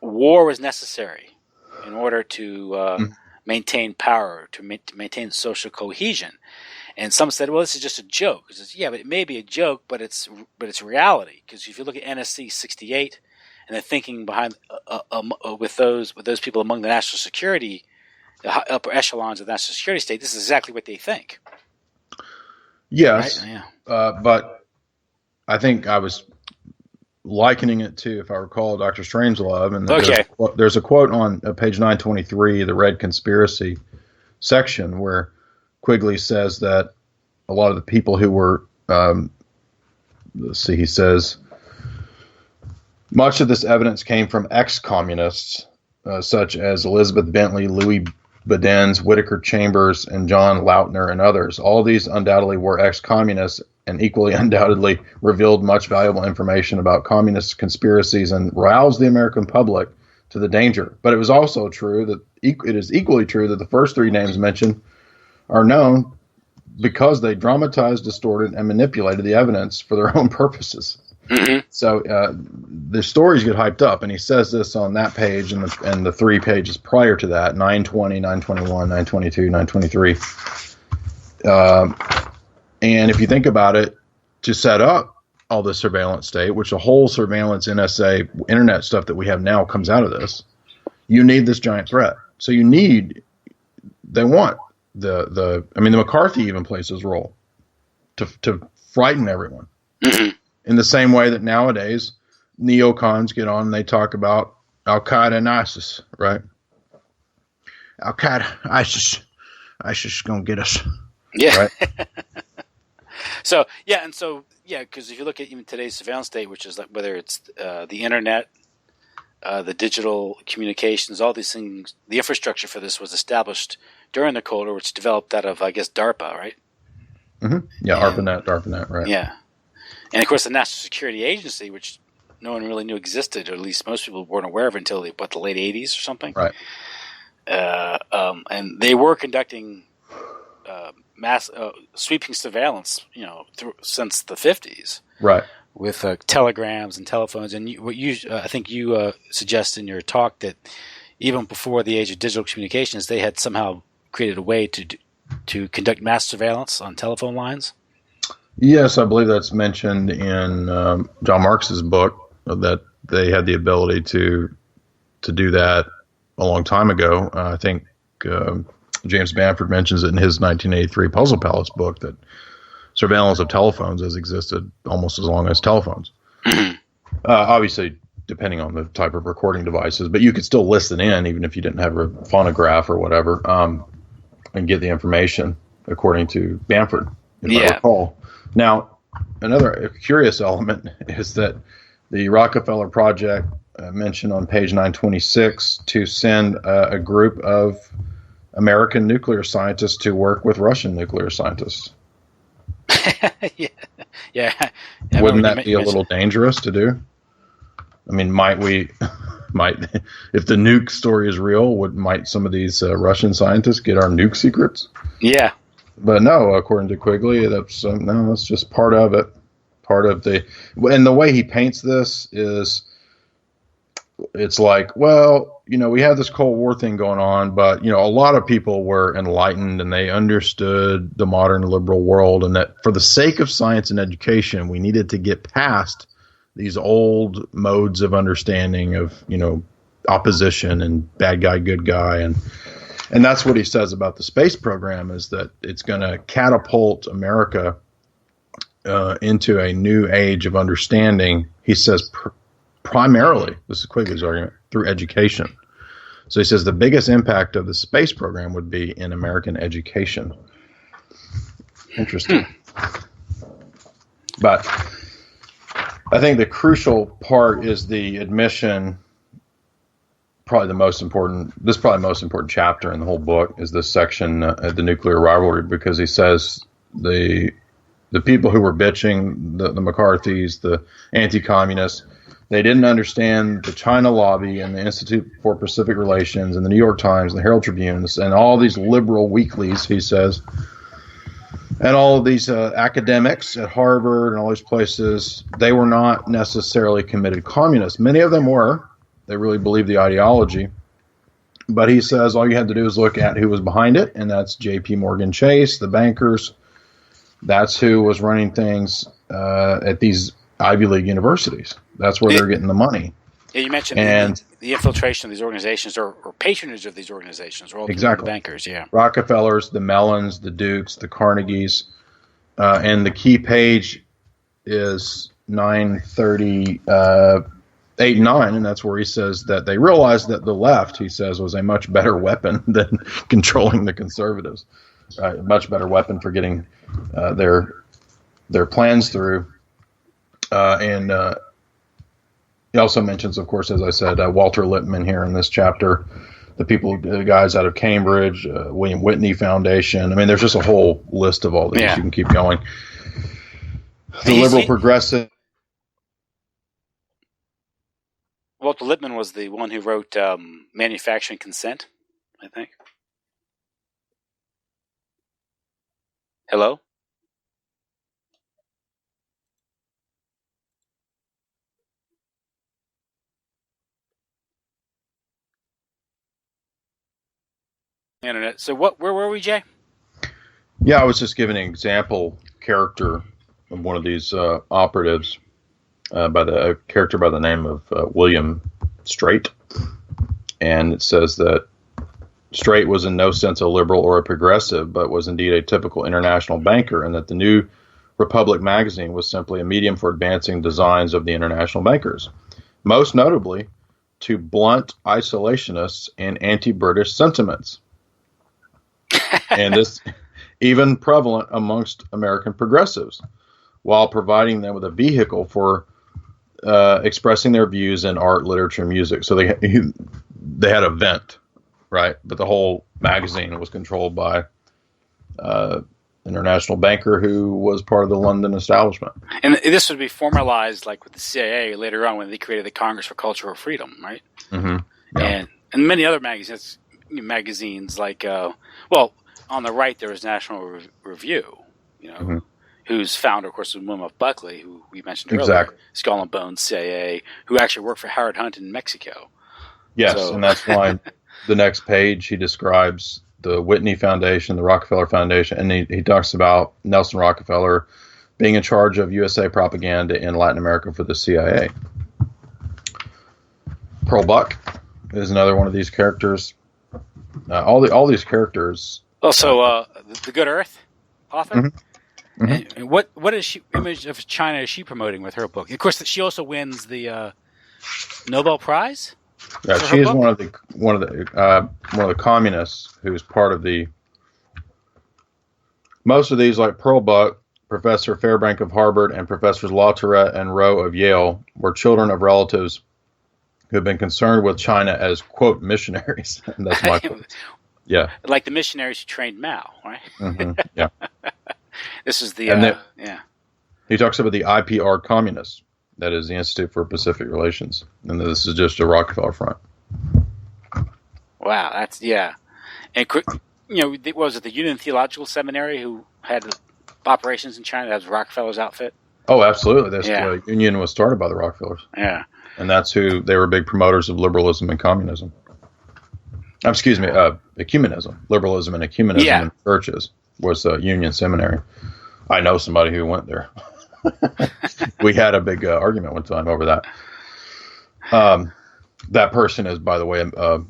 war was necessary in order to maintain power, to maintain social cohesion. And some said, well, this is just a joke. Yeah, but it may be a joke, but it's reality. Because if you look at NSC 68 and the thinking behind with those people among the national security, the upper echelons of the national security state, this is exactly what they think. Yes, right? But I think I was likening it to, if I recall, Dr. Strangelove. And there's a quote on page 923, the Red Conspiracy section, where Quigley says that a lot of the people who were, he says, much of this evidence came from ex-communists, such as Elizabeth Bentley, Louis Bedens, Whittaker Chambers, and John Lautner, and others. All of these undoubtedly were ex-communists and equally undoubtedly revealed much valuable information about communist conspiracies and roused the American public to the danger. But it was also true that it is equally true that the first three names mentioned are known because they dramatized, distorted, and manipulated the evidence for their own purposes. Mm-hmm. So the stories get hyped up, and he says this on that page and the 3 pages prior to that, 920, 921, 922, 923. And if you think about it, to set up all this surveillance state, which the whole surveillance NSA internet stuff that we have now comes out of this, you need this giant threat. So the McCarthy even plays his role to frighten everyone. Mm-hmm. In the same way that nowadays neocons get on and they talk about Al-Qaeda and ISIS, right? Al-Qaeda, ISIS is going to get us. Yeah. Right? Because if you look at even today's surveillance state, which is like whether it's the internet, the digital communications, all these things, the infrastructure for this was established during the Cold War, which developed out of, I guess, DARPA, right? Mm-hmm. Yeah, ARPANET, right? Yeah. And of course, the National Security Agency, which no one really knew existed, or at least most people weren't aware of until the late 80s or something. Right. And they were conducting mass sweeping surveillance, since the 50s. Right. With telegrams and telephones, and I think you suggest in your talk that even before the age of digital communications, they had somehow created a way to conduct mass surveillance on telephone lines. Yes, I believe that's mentioned in John Marks's book, that they had the ability to do that a long time ago. I think James Bamford mentions it in his 1983 Puzzle Palace book, that surveillance of telephones has existed almost as long as telephones. Obviously, depending on the type of recording devices, but you could still listen in even if you didn't have a phonograph or whatever, and get the information according to Bamford. if I recall. Now, another curious element is that the Rockefeller Project mentioned on page 926 to send a group of American nuclear scientists to work with Russian nuclear scientists. Yeah. Wouldn't that be a little dangerous to do? I mean, might if the nuke story is real, might some of these Russian scientists get our nuke secrets? Yeah. But no, according to Quigley, that's just part of it. And the way he paints this is, it's like, well, we have this Cold War thing going on, but, a lot of people were enlightened and they understood the modern liberal world, and that for the sake of science and education, we needed to get past these old modes of understanding of, opposition and bad guy, good guy. And that's what he says about the space program, is that it's going to catapult America into a new age of understanding. He says primarily, this is Quigley's argument, through education. So he says the biggest impact of the space program would be in American education. Interesting. But I think the crucial part is the admission. Probably the most important chapter in the whole book is this section, the nuclear rivalry, because he says the people who were bitching, the McCarthys, the anti-communists, they didn't understand the China lobby and the Institute for Pacific Relations and the New York Times and the Herald Tribune and all these liberal weeklies, he says, and all of these academics at Harvard and all these places. They were not necessarily committed communists. Many of them were. They really believed the ideology. But he says all you had to do is look at who was behind it, and that's J.P. Morgan Chase, the bankers. That's who was running things at these Ivy League universities. That's where they're getting the money. Yeah, you mentioned the infiltration of these organizations or patronage of these organizations. Or exactly. The bankers, yeah. Rockefellers, the Mellons, the Dukes, the Carnegies. And the key page is 938 and 9, and that's where he says that they realized that the left, he says, was a much better weapon than controlling the conservatives. A much better weapon for getting their plans through. And he also mentions, of course, as I said, Walter Lippmann here in this chapter, the guys out of Cambridge, William Whitney Foundation. I mean, there's just a whole list of all these. Yeah. You can keep going. The liberal progressive. Walter Lippmann was the one who wrote Manufacturing Consent, I think. Hello? Internet. So where were we, Jay? Yeah, I was just giving an example character of one of these operatives by the character by the name of William Straight. And it says that Straight was in no sense a liberal or a progressive, but was indeed a typical international banker, and that the New Republic magazine was simply a medium for advancing designs of the international bankers, most notably to blunt isolationists and anti-British sentiments. And this even prevalent amongst American progressives, while providing them with a vehicle for expressing their views in art, literature, and music. So they had a vent, right? But the whole magazine was controlled by an international banker who was part of the London establishment. And this would be formalized like with the CIA later on when they created the Congress for Cultural Freedom, right? Mm-hmm. Yeah. And many other magazines like, on the right there was National Review, mm-hmm. whose founder, of course, was William F. Buckley, who we mentioned earlier, exactly. Skull and Bones, CIA, who actually worked for Howard Hunt in Mexico. Yes, and that's why the next page he describes the Whitney Foundation, the Rockefeller Foundation, and he talks about Nelson Rockefeller being in charge of USA propaganda in Latin America for the CIA. Pearl Buck is another one of these characters. All these characters. Also, the Good Earth author. Mm-hmm. Mm-hmm. And what image of China is she promoting with her book? Of course, she also wins the Nobel Prize. Yeah, she is one of the communists who's part of the Most of these, like Perlbuck, Professor Fairbank of Harvard, and Professors Latourette and Rowe of Yale, were children of relatives who have been concerned with China as, quote, missionaries. And that's my quote. Yeah. Like the missionaries who trained Mao, right? Mm-hmm. Yeah. This is the, yeah. He talks about the IPR communists. That is the Institute for Pacific Relations. And this is just a Rockefeller front. Wow. That's, yeah. And, what was it, the Union Theological Seminary who had operations in China? That was Rockefeller's outfit? Oh, absolutely. The Union was started by the Rockefellers. Yeah. And they were big promoters of liberalism and communism. Ecumenism. Liberalism and ecumenism in churches was the Union Seminary. I know somebody who went there. We had a big argument one time over that. That person is, by the way, a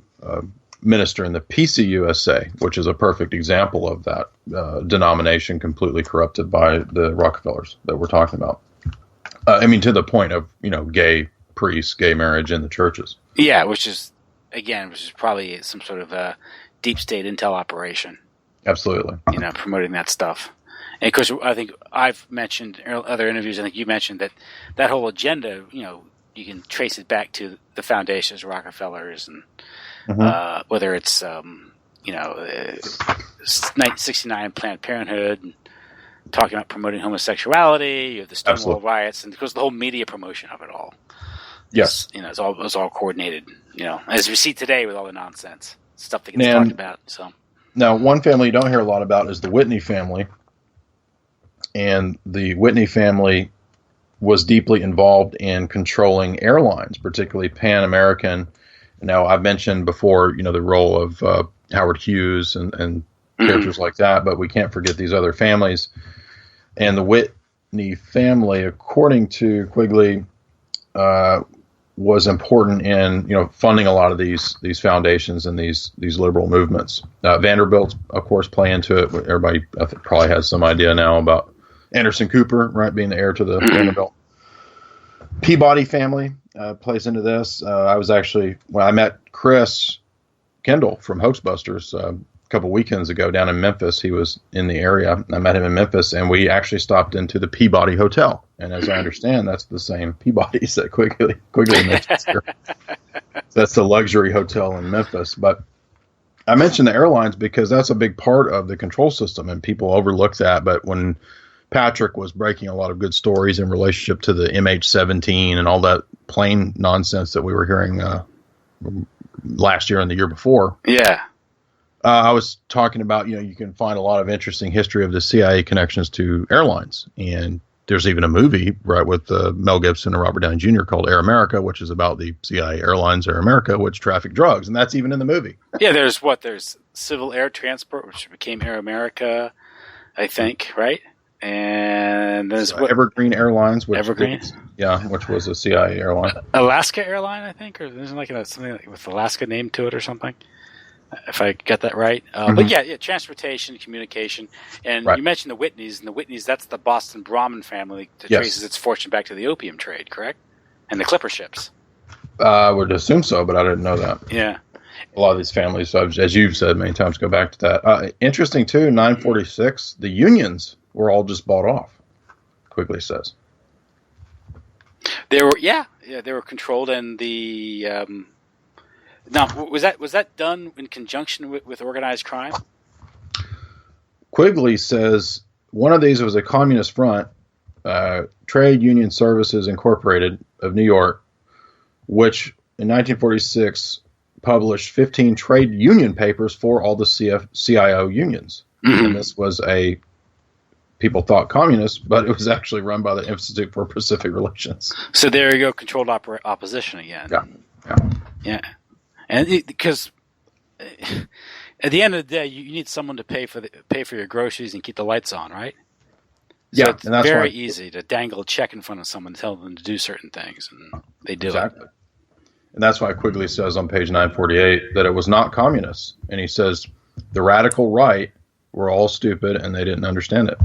minister in the PCUSA, which is a perfect example of that denomination completely corrupted by the Rockefellers that we're talking about. To the point of, gay priests, gay marriage in the churches. Yeah, which is probably some sort of a deep state intel operation. Absolutely. Promoting that stuff. And of course, I think I've mentioned in other interviews, I think you mentioned that whole agenda, you can trace it back to the foundations, Rockefellers, and whether it's, 1969 Planned Parenthood, and talking about promoting homosexuality, you have the Stonewall riots, and of course the whole media promotion of it all. Yes. It's all coordinated, as we see today with all the nonsense, stuff that gets talked about. So now, one family you don't hear a lot about is the Whitney family. And the Whitney family was deeply involved in controlling airlines, particularly Pan American. Now, I've mentioned before, the role of Howard Hughes and characters like that, but we can't forget these other families. And the Whitney family, according to Quigley, was important in funding a lot of these foundations and these liberal movements. Vanderbilt, of course, play into it. Everybody I think probably has some idea now about Anderson Cooper, right, being the heir to the Vanderbilt. Peabody family plays into this. I was actually, when I met Chris Kendall from Hoaxbusters a couple weekends ago down in Memphis, he was in the area. I met him in Memphis, and we actually stopped into the Peabody Hotel. And as I understand, that's the same Peabody's that Quigley mentions here. So that's the luxury hotel in Memphis. But I mentioned the airlines because that's a big part of the control system, and people overlook that. But when Patrick was breaking a lot of good stories in relationship to the MH17 and all that plane nonsense that we were hearing last year and the year before. Yeah. I was talking about, you can find a lot of interesting history of the CIA connections to airlines. And there's even a movie, right, with Mel Gibson and Robert Downey Jr. called Air America, which is about the CIA airlines, Air America, which traffic drugs. And that's even in the movie. Yeah, there's Civil Air Transport, which became Air America, I think, right? And there's Evergreen Airlines, which was a CIA airline. Alaska Airline, I think, or isn't something like with Alaska named to it or something, if I get that right. But yeah, transportation, communication, and you mentioned the Whitneys, and the Whitneys, that's the Boston Brahmin family that traces its fortune back to the opium trade, correct? And the clipper ships. I would assume so, but I didn't know that. Yeah. A lot of these families, as you've said many times, go back to that. Interesting, too, 946, the unions were all just bought off, Quigley says. They were controlled, and the now was that done in conjunction with organized crime? Quigley says one of these was a communist front, Trade Union Services Incorporated of New York, which in 1946 published 15 trade union papers for all the CIO unions. And this was people thought communist, but it was actually run by the Institute for Pacific Relations. So there you go, controlled opposition again. Yeah. And because at the end of the day, you need someone to pay for your groceries and keep the lights on, right? So it's and that's very easy to dangle a check in front of someone and tell them to do certain things, and they do it. And that's why Quigley says on page 948 that it was not communist. And he says the radical right were all stupid and they didn't understand it.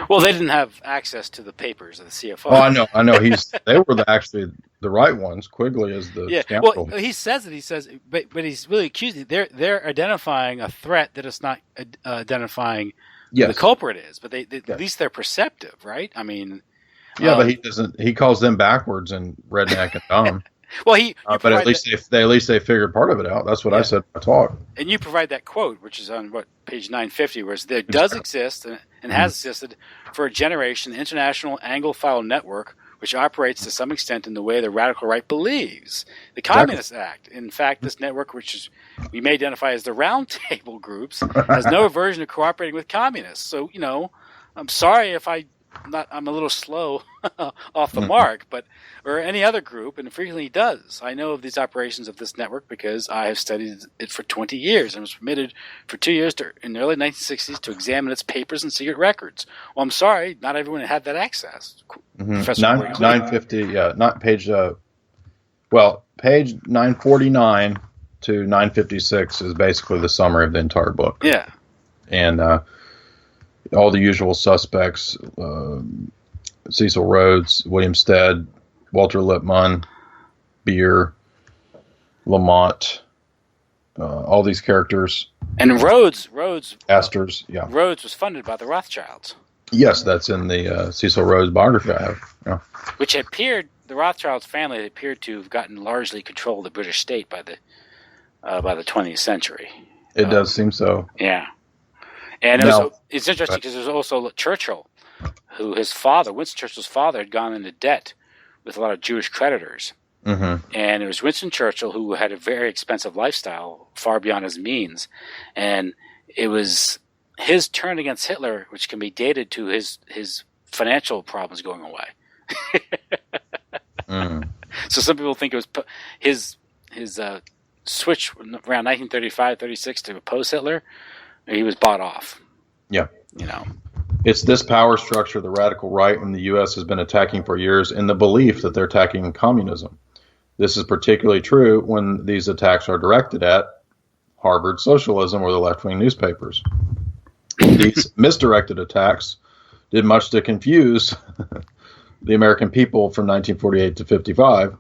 Well, they didn't have access to the papers of the CFO. Oh, I know. They were actually the right ones. Quigley is the scoundrel. Well, he says it. But he's really accusing. They're identifying a threat that is not identifying who the culprit is, but at least they're perceptive, right? I mean, but he doesn't. He calls them backwards and redneck and dumb. Well, but at least they figured part of it out. That's what I said in my talk. And you provide that quote, which is on page 950, where there does exist and has existed for a generation the International Anglophile Network, which operates to some extent in the way the radical right believes. The Communist Act, in fact, this network, which we may identify as the Round Table groups, has no aversion to cooperating with communists. So, I'm sorry if I'm a little slow off the mark, or any other group, and frequently does. I know of these operations of this network because I have studied it for 20 years and was permitted for 2 years in the early 1960s to examine its papers and secret records. Well, I'm sorry, not everyone had that access. 950, not page. Page 949 to 956 is basically the summary of the entire book. Yeah, and all the usual suspects: Cecil Rhodes, William Stead, Walter Lippmann, Beer, Lamont, all these characters. And Rhodes, Astor's, Rhodes was funded by the Rothschilds. Yes, that's in the Cecil Rhodes biography I have. Yeah. Which the Rothschilds family appeared to have gotten largely control of the British state by the 20th century. It does seem so. Yeah. And it's interesting because there's also Churchill, who Winston Churchill's father had gone into debt with a lot of Jewish creditors. Mm-hmm. And it was Winston Churchill who had a very expensive lifestyle, far beyond his means. And it was his turn against Hitler, which can be dated to his financial problems going away. So some people think it was his switch around 1935-36 to oppose Hitler. He was bought off. Yeah. It's this power structure the radical right in the U.S. has been attacking for years in the belief that they're attacking communism. This is particularly true when these attacks are directed at Harvard socialism or the left-wing newspapers. These misdirected attacks did much to confuse the American people from 1948 to 55.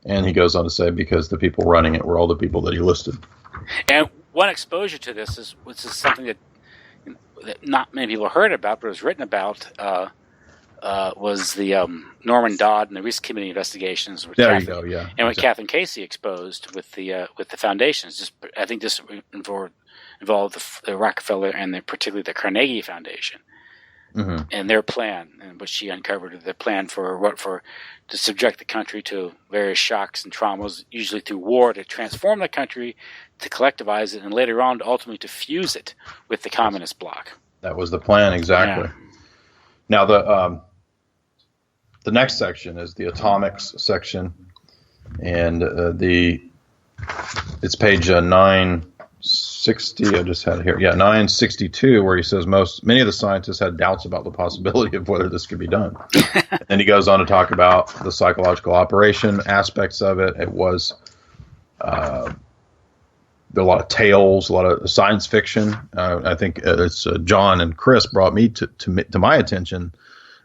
And he goes on to say, because the people running it were all the people that he listed. And one exposure to this is something that not many people heard about, but was written about, was the Norman Dodd and the Reese Committee investigations. And what Catherine Casey exposed with the foundations. I think this involved the Rockefeller and particularly the Carnegie Foundation. Mm-hmm. And their plan, and what she uncovered, their plan to subject the country to various shocks and traumas, usually through war, to transform the country, to collectivize it, and later on, ultimately to fuse it with the communist bloc. That was the plan, exactly. Yeah. Now, the next section is the atomics section, and it's page 960. I just had it here. Yeah, 962, where he says many of the scientists had doubts about the possibility of whether this could be done. And he goes on to talk about the psychological operation aspects of it. It was there are a lot of tales, a lot of science fiction. I think it's John and Chris brought me to my attention.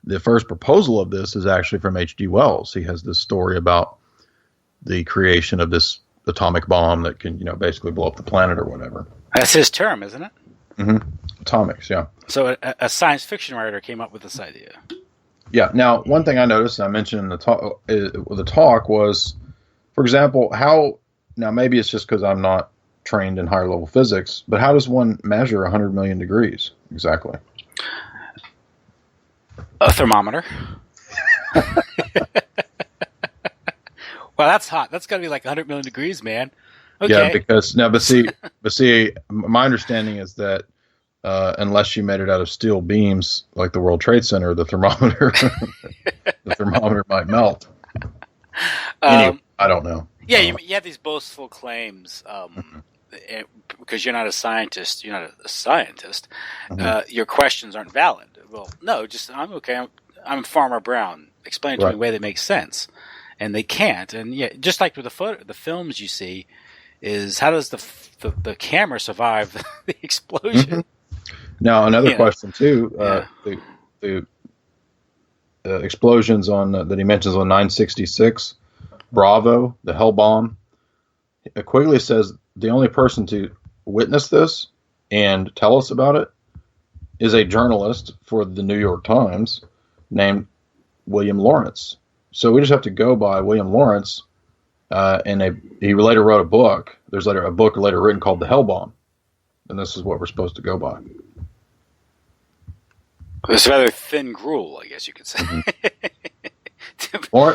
The first proposal of this is actually from H.G. Wells. He has this story about the creation of this atomic bomb that can, basically blow up the planet or whatever. That's his term, isn't it? Mm-hmm. Atomics, yeah. So a science fiction writer came up with this idea. Yeah. Now, one thing I noticed, and I mentioned in the talk was, for example, now maybe it's just because I'm not trained in higher level physics, but how does one measure 100 million degrees exactly? A thermometer. Well, that's hot. That's got to be like 100 million degrees, man. Okay. Yeah, because now, but see, my understanding is that unless you made it out of steel beams like the World Trade Center, the thermometer might melt. Anyway, I don't know. Yeah, you have these boastful claims because you're not a scientist. Mm-hmm. Your questions aren't valid. Well, no, I'm okay. I'm Farmer Brown. Explain it to me in a way that makes sense. And they can't. And yeah, just like with the films you see, is how does the camera survive the explosion? Mm-hmm. Now another question too. The explosions that he mentions on 966, Bravo, the Hell bomb. Quigley says the only person to witness this and tell us about it is a journalist for the New York Times named William Lawrence. So we just have to go by William Lawrence, and he later wrote a book. There's a book later written called The Hell Bomb, and this is what we're supposed to go by. It's rather thin gruel, I guess you could say.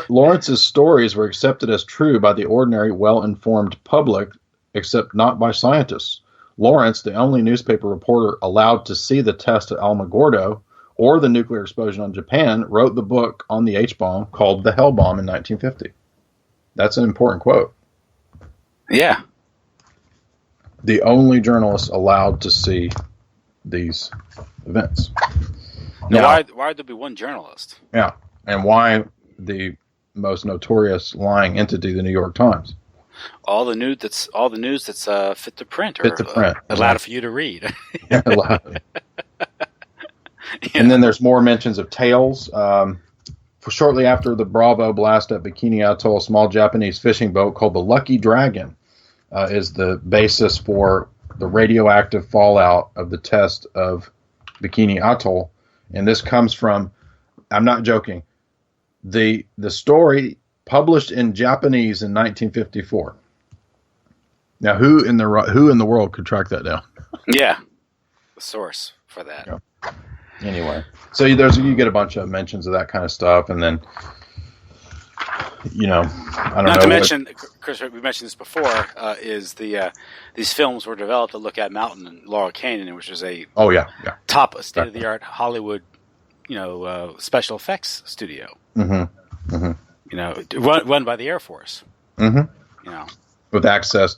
Lawrence's stories were accepted as true by the ordinary, well-informed public, except not by scientists. Lawrence, the only newspaper reporter allowed to see the test at Alamogordo or the nuclear explosion on Japan, wrote the book on the H-bomb called The Hell Bomb in 1950. That's an important quote. Yeah. The only journalist allowed to see these events. Now, why would there be one journalist? Yeah, and why the most notorious lying entity, the New York Times? All the news that's fit to print, or fit to print, allowed for you to read. Yeah, and then there's more mentions of tales. Shortly after the Bravo blast at Bikini Atoll, a small Japanese fishing boat called the Lucky Dragon is the basis for the radioactive fallout of the test of Bikini Atoll. And this comes from, I'm not joking, the story published in Japanese in 1954. Now, who in the world could track that down? Yeah, the source for that. Yeah. Anyway, so you get a bunch of mentions of that kind of stuff, and then I don't know. Not to mention, Chris, we mentioned this before. Is these films were developed at Lookout Mountain in Laurel Canyon, which is a top state of the art Hollywood, special effects studio. Mm-hmm. Mm-hmm. Run by the Air Force. Mm-hmm. With access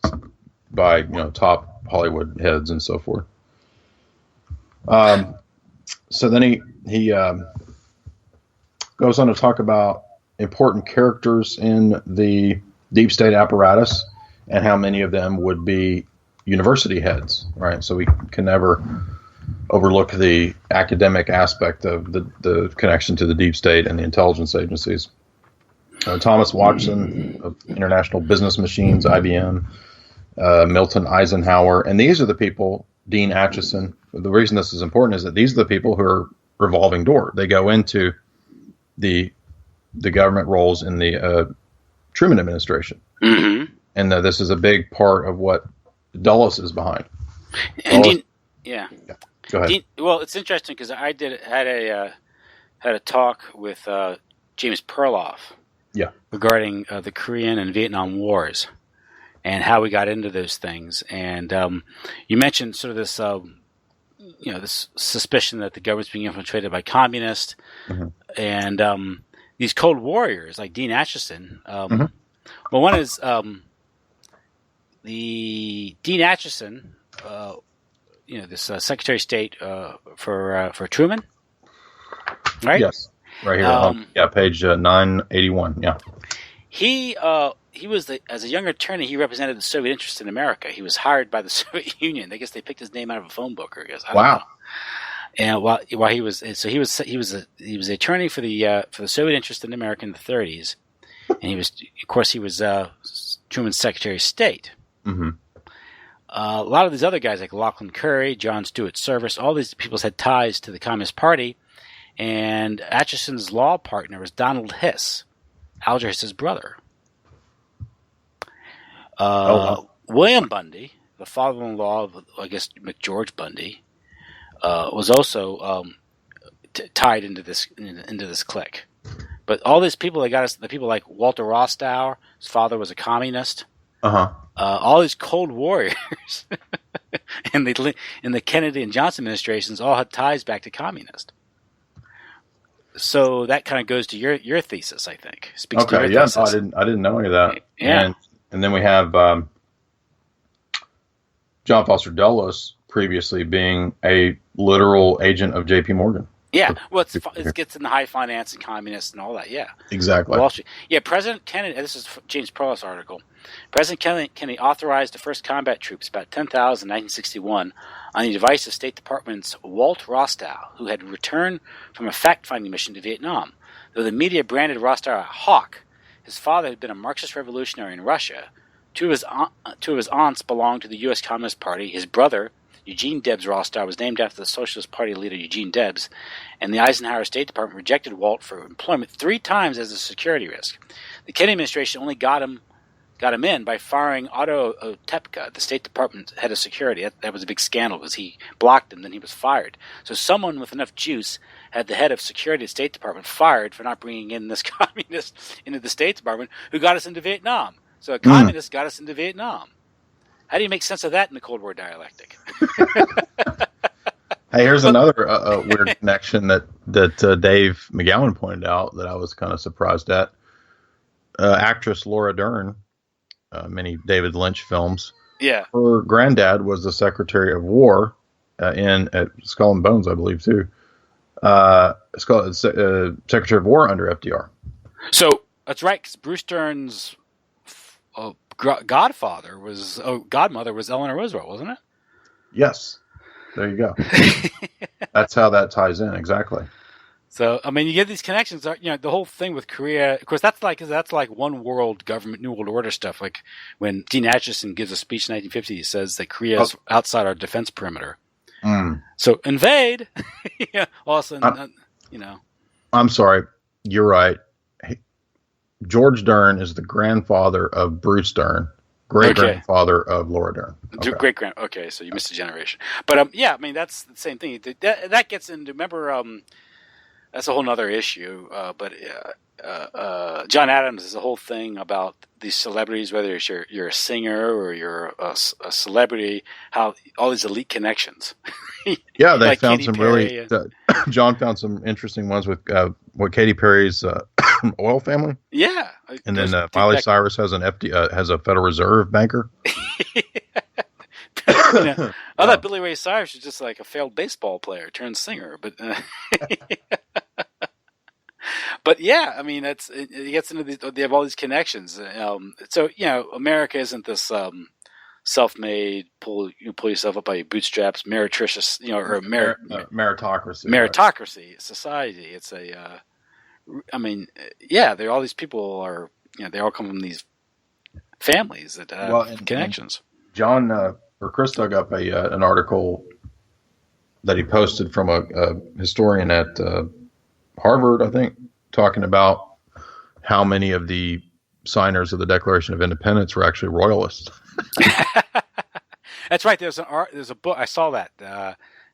by top Hollywood heads and so forth. So then he goes on to talk about important characters in the deep state apparatus and how many of them would be university heads, right? So we can never overlook the academic aspect of the connection to the deep state and the intelligence agencies. Thomas Watson of International Business Machines, IBM, Milton Eisenhower, and these are the people, Dean Acheson. The reason this is important is that these are the people who are revolving door. They go into the government roles in the Truman administration. Mm-hmm. And this is a big part of what Dulles is behind. And yeah. Go ahead. Well, it's interesting because I had a talk with James Perloff. Yeah. Regarding the Korean and Vietnam Wars and how we got into those things. And you mentioned sort of this, this suspicion that the government's being infiltrated by communists, mm-hmm. and these Cold Warriors like Dean Acheson. Mm-hmm. Well, one is the Dean Acheson, this Secretary of State for Truman, right? Yes, right here. Page 981. Yeah. He was as a young attorney, he represented the Soviet interest in America. He was hired by the Soviet Union. I guess they picked his name out of a phone book, I guess. I don't know. And while he was the attorney for the Soviet interest in America in the 30s, and he was Truman's Secretary of State. Mm-hmm. A lot of these other guys like Lachlan Curry, John Stewart Service, all these people had ties to the Communist Party, and Acheson's law partner was Donald Hiss, Alger Hiss's brother. William Bundy, the father-in-law of, I guess, McGeorge Bundy, was also tied into this clique. But all these people, the people like Walter Rostow, his father was a communist. All these Cold Warriors in the Kennedy and Johnson administrations all had ties back to communist. So that kind of goes to your thesis, I think. Speaks to your thesis. I didn't know any of that. Yeah. And then we have John Foster Dulles previously being a literal agent of J.P. Morgan. Yeah, well, it gets in the high finance and communists and all that, yeah. Exactly. Wall Street. Yeah, President Kennedy, this is James Perloff's article, President Kennedy authorized the first combat troops, about 10,000 in 1961, on the advice of State Department's Walt Rostow, who had returned from a fact-finding mission to Vietnam. Though the media branded Rostow a hawk, his father had been a Marxist revolutionary in Russia. Two of his aunts belonged to the U.S. Communist Party. His brother, Eugene Debs Rothschild, was named after the Socialist Party leader Eugene Debs, and the Eisenhower State Department rejected Walt for employment 3 times as a security risk. The Kennedy administration only got him in by firing Otto Otepka, the State Department head of security. That was a big scandal because he blocked him, then he was fired. So someone with enough juice had the head of security at the State Department fired for not bringing in this communist into the State Department who got us into Vietnam. So a communist got us into Vietnam. How do you make sense of that in the Cold War dialectic? Hey, here's another weird connection that Dave McGowan pointed out that I was kind of surprised at. Actress Laura Dern, many David Lynch films. Yeah. Her granddad was the Secretary of War at Skull and Bones, I believe, too. Secretary of War under FDR. So that's right, because Bruce Dern's godmother was Eleanor Roosevelt, wasn't it? Yes. There you go. That's how that ties in, exactly. So, I mean, you get these connections. The whole thing with Korea, of course, that's like one world government, New World Order stuff. Like when Dean Acheson gives a speech in 1950, he says that Korea is outside our defense perimeter. So invade. All of a sudden, I'm sorry. You're right. George Dern is the grandfather of Bruce Dern, great-grandfather of Laura Dern. Okay. Great-grand. Okay, so you missed a generation. But, I mean, that's the same thing. That gets into, remember, that's a whole other issue. But John Adams is a whole thing about these celebrities, whether it's you're a singer or you're a celebrity, how all these elite connections. Yeah, they like found Katy some Perry really. John found some interesting ones with Katy Perry's oil family. Yeah, and then Miley Cyrus has has a Federal Reserve banker. I thought Billy Ray Cyrus was just like a failed baseball player turned singer, but but yeah, I mean it gets into these. They have all these connections. So America isn't this self-made pull yourself up by your bootstraps, meretricious, or meritocracy. Meritocracy society. It's a. I mean, they're all these people are. They all come from these families that have connections. John or Chris dug up an article that he posted from a historian at Harvard, I think, talking about how many of the signers of the Declaration of Independence were actually royalists. That's right. There's a book. I saw that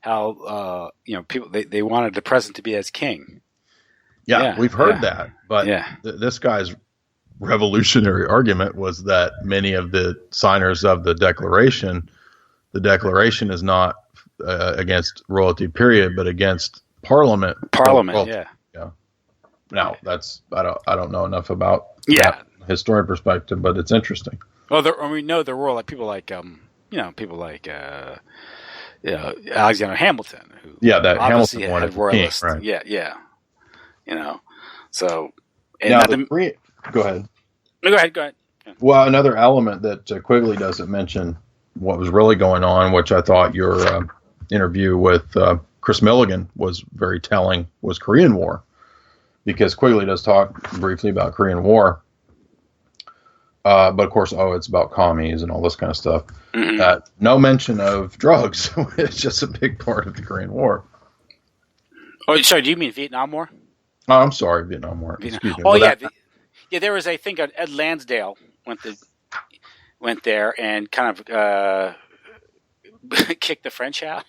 how people they wanted the president to be as king. Yeah, we've heard that, but this guy's revolutionary argument was that many of the signers of the Declaration is not against royalty, period, but against Parliament. Yeah. Now I don't know enough about that historian perspective, but it's interesting. Well, we know the royal, like people like Alexander Hamilton, who that Hamilton wanted royalist, right? Yeah. So go ahead. No, go ahead. Yeah. Well, another element that Quigley doesn't mention what was really going on, which I thought your interview with Chris Milligan was very telling, was Korean War, because Quigley does talk briefly about Korean War. But of course, it's about commies and all this kind of stuff. Mm-hmm. No mention of drugs. It's just a big part of the Korean War. Oh, sorry. Do you mean Vietnam War? Oh, I'm sorry, Vietnam War. Excuse me. Oh, yeah. There was, I think, Ed Lansdale went there and kind of kicked the French out.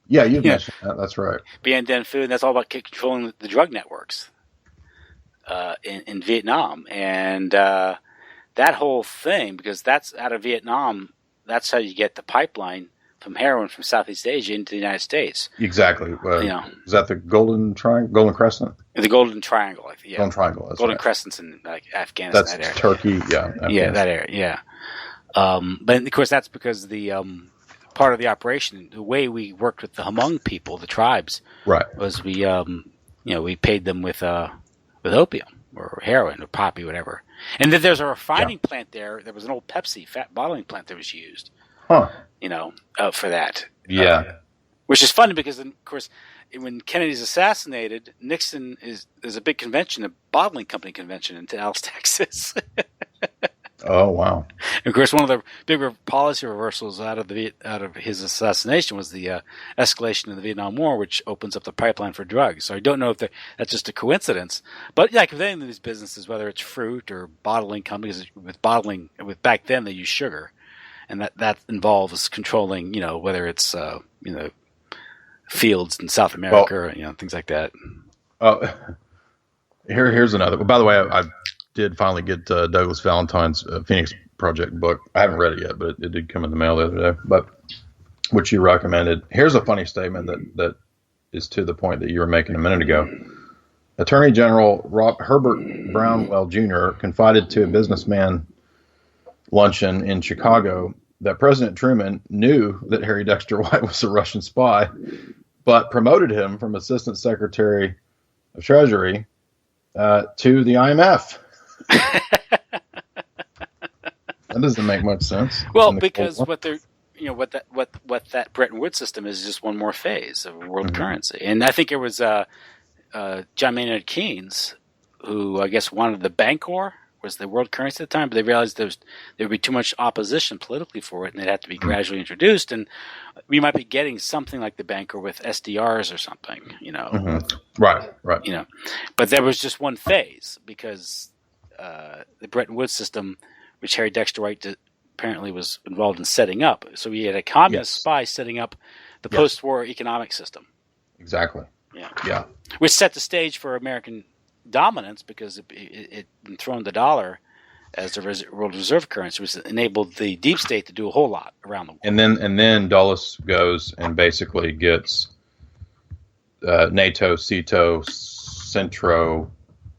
Yeah, you mentioned that. That's right. Bien Dien Phu, and that's all about controlling the drug networks in Vietnam. And that whole thing, because that's out of Vietnam, that's how you get the pipeline from heroin from Southeast Asia into the United States. Exactly. Is that the Golden Crescent? The Golden Triangle. Golden Triangle. That's Golden right. Crescent's in Afghanistan. That's that area. Turkey. Yeah. Yeah, that area. Yeah. But of course, that's because the part of the operation, the way we worked with the Hmong people, the tribes, right, was we paid them with opium or heroin or poppy, whatever. And then there's a refining plant there. There was an old Pepsi fat bottling plant that was used. Huh. For that. Yeah. Which is funny because, of course, when Kennedy's assassinated, Nixon there's a big convention, a bottling company convention in Dallas, Texas. Oh, wow. Of course, one of the bigger policy reversals out of his assassination was the escalation of the Vietnam War, which opens up the pipeline for drugs. So I don't know if that's just a coincidence, but like with any of these businesses, whether it's fruit or bottling companies, with back then they used sugar, and that involves controlling, whether it's fields in South America or things like that. Here's another. By the way, I did finally get Douglas Valentine's Phoenix Project book. I haven't read it yet, but it did come in the mail the other day. But which you recommended. Here's a funny statement that is to the point that you were making a minute ago. Attorney General Herbert Brownwell Jr. confided to a businessman luncheon in Chicago that President Truman knew that Harry Dexter White was a Russian spy, but promoted him from Assistant Secretary of Treasury to the IMF. That doesn't make much sense. Well, because what that Bretton Woods system is just one more phase of world currency, and I think it was John Maynard Keynes who I guess wanted the Bancor was the world currency at the time, but they realized there would be too much opposition politically for it, and it'd have to be gradually introduced. And we might be getting something like the Bancor with SDRs or something, Right. But there was just one phase because the Bretton Woods system, which Harry Dexter White apparently was involved in setting up. So we had a communist spy setting up the post-war economic system. Exactly. Yeah. Which set the stage for American dominance because it enthroned the dollar as the world reserve currency, which enabled the deep state to do a whole lot around the world. And then Dulles goes and basically gets NATO, CETO, Centro,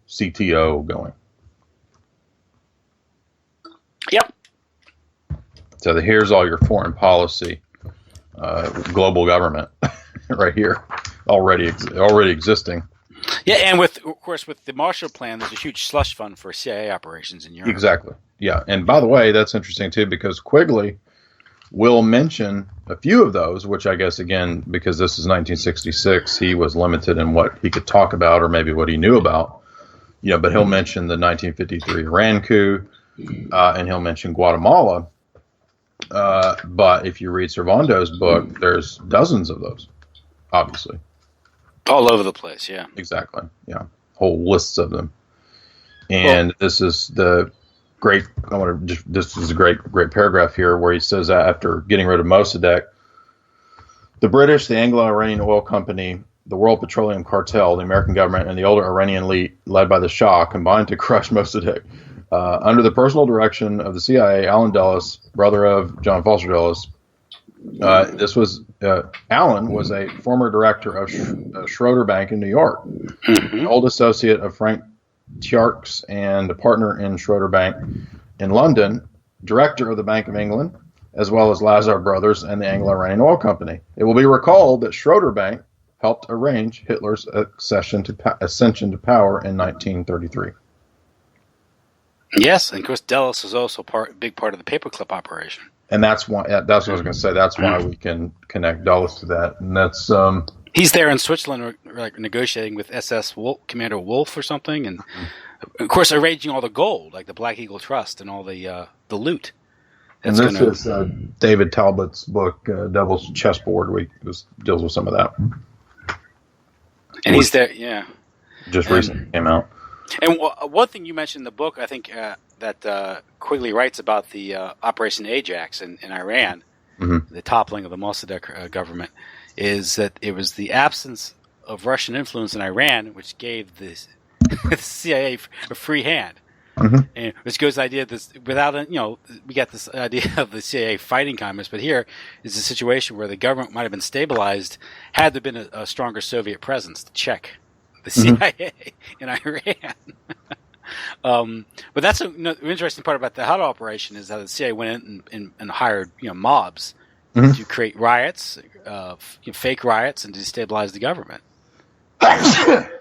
CTO going. Yep. So here's all your foreign policy, global government, right here, already existing. Yeah, and of course with the Marshall Plan, there's a huge slush fund for CIA operations in Europe. Exactly. Yeah, and by the way, that's interesting too because Quigley will mention a few of those, which I guess again because this is 1966, he was limited in what he could talk about or maybe what he knew about. But he'll mention the 1953 Iran coup, and he'll mention Guatemala. But if you read Servando's book, there's dozens of those, obviously. All over the place, yeah. Exactly, yeah. Whole lists of them. And this is the great, this is a great paragraph here where he says that after getting rid of Mossadegh, the British, the Anglo-Iranian Oil Company, the World Petroleum Cartel, the American government, and the older Iranian elite led by the Shah combined to crush Mossadegh. Under the personal direction of the CIA, Allen Dulles, brother of John Foster Dulles, Allen was a former director of Schroeder Bank in New York, an old associate of Frank Tjarks and a partner in Schroeder Bank in London, director of the Bank of England, as well as Lazar Brothers and the Anglo-Iranian Oil Company. It will be recalled that Schroeder Bank helped arrange Hitler's ascension to power in 1933. Yes, and of course Dulles was also a big part of the paperclip operation. And that's why. That's what I was going to say. That's why we can connect Dulles to that. And that's he's there in Switzerland, like negotiating with SS Commander Wolf or something, and of course arranging all the gold, like the Black Eagle Trust and all the loot. And this is David Talbot's book, Devil's Chessboard. This deals with some of that. And he's there, yeah. Just recently came out. And one thing you mentioned in the book, I think that Quigley writes about the Operation Ajax in Iran, the toppling of the Mossadegh government, is that it was the absence of Russian influence in Iran which gave the CIA a free hand. And which goes to the idea that we got this idea of the CIA fighting communists, but here is a situation where the government might have been stabilized had there been a stronger Soviet presence to check the CIA in Iran. But that's an interesting part about the Hut operation is how the CIA went in and hired mobs to create riots, fake riots, and destabilize the government.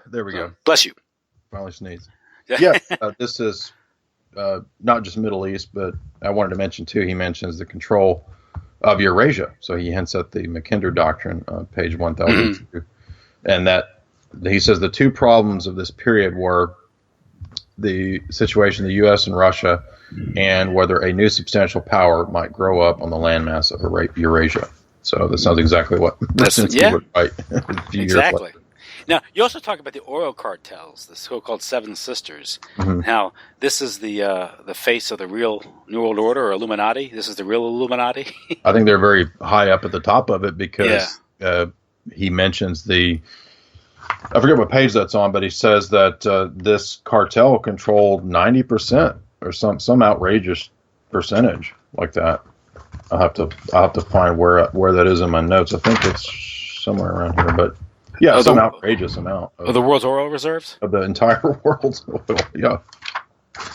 There we go. Bless you. Finally sneezed. Yeah, this is not just Middle East, but I wanted to mention too. He mentions the control of Eurasia, so he hints at the Mackinder Doctrine, page 1002, and that. He says the two problems of this period were the situation the U.S. and Russia and whether a new substantial power might grow up on the landmass of Eurasia. So that sounds exactly what Brzezinski would write a few years later. Now, you also talk about the oil cartels, the so-called Seven Sisters. Mm-hmm. Now, this is the face of the real New World Order or Illuminati. This is the real Illuminati. I think they're very high up at the top of it because he mentions I forget what page that's on, but he says that this cartel controlled 90% or some outrageous percentage like that. I'll have to find where that is in my notes. I think it's somewhere around here, but yeah, some outrageous amount of the world's oil reserves of the entire world's oil. Yeah.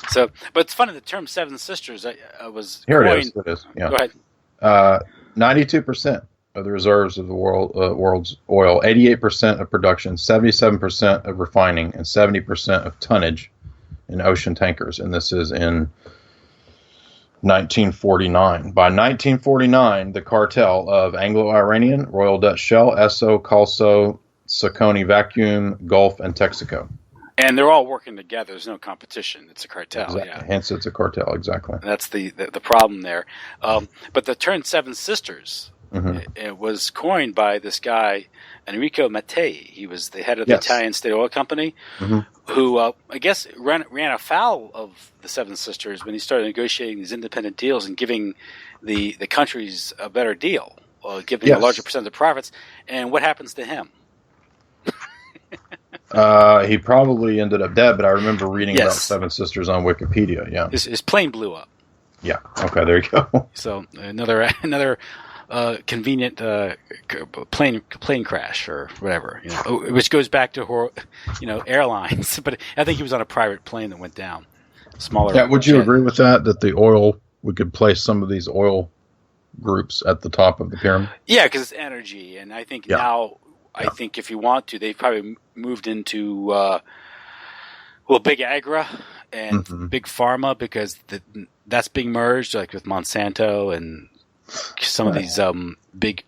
So, but it's funny. The term Seven Sisters was here. Coined. It is. Yeah. Go ahead. 92% of the reserves of the world's oil, 88% of production, 77% of refining, and 70% of tonnage in ocean tankers. And this is in 1949. By 1949, the cartel of Anglo-Iranian, Royal Dutch Shell, Esso, Calso, Sacconi Vacuum, Gulf, and Texaco. And they're all working together. There's no competition. It's a cartel. Exactly. Yeah. Hence, it's a cartel. Exactly. That's the problem there. But the term Seven Sisters it was coined by this guy, Enrico Mattei. He was the head of the Italian State Oil Company, who I guess ran afoul of the Seven Sisters when he started negotiating these independent deals and giving the countries a better deal, giving a larger percent of the profits. And what happens to him? He probably ended up dead, but I remember reading about Seven Sisters on Wikipedia. Yeah, his plane blew up. Yeah. Okay. There you go. So another convenient plane crash or whatever, which goes back to airlines. But I think he was on a private plane that went down. Smaller. Yeah. Would you agree with that? That we could place some of these oil groups at the top of the pyramid? Yeah, because it's energy, and I think now. I think if you want to, they've probably moved into big agri and big pharma because that's being merged, like with Monsanto and some of these big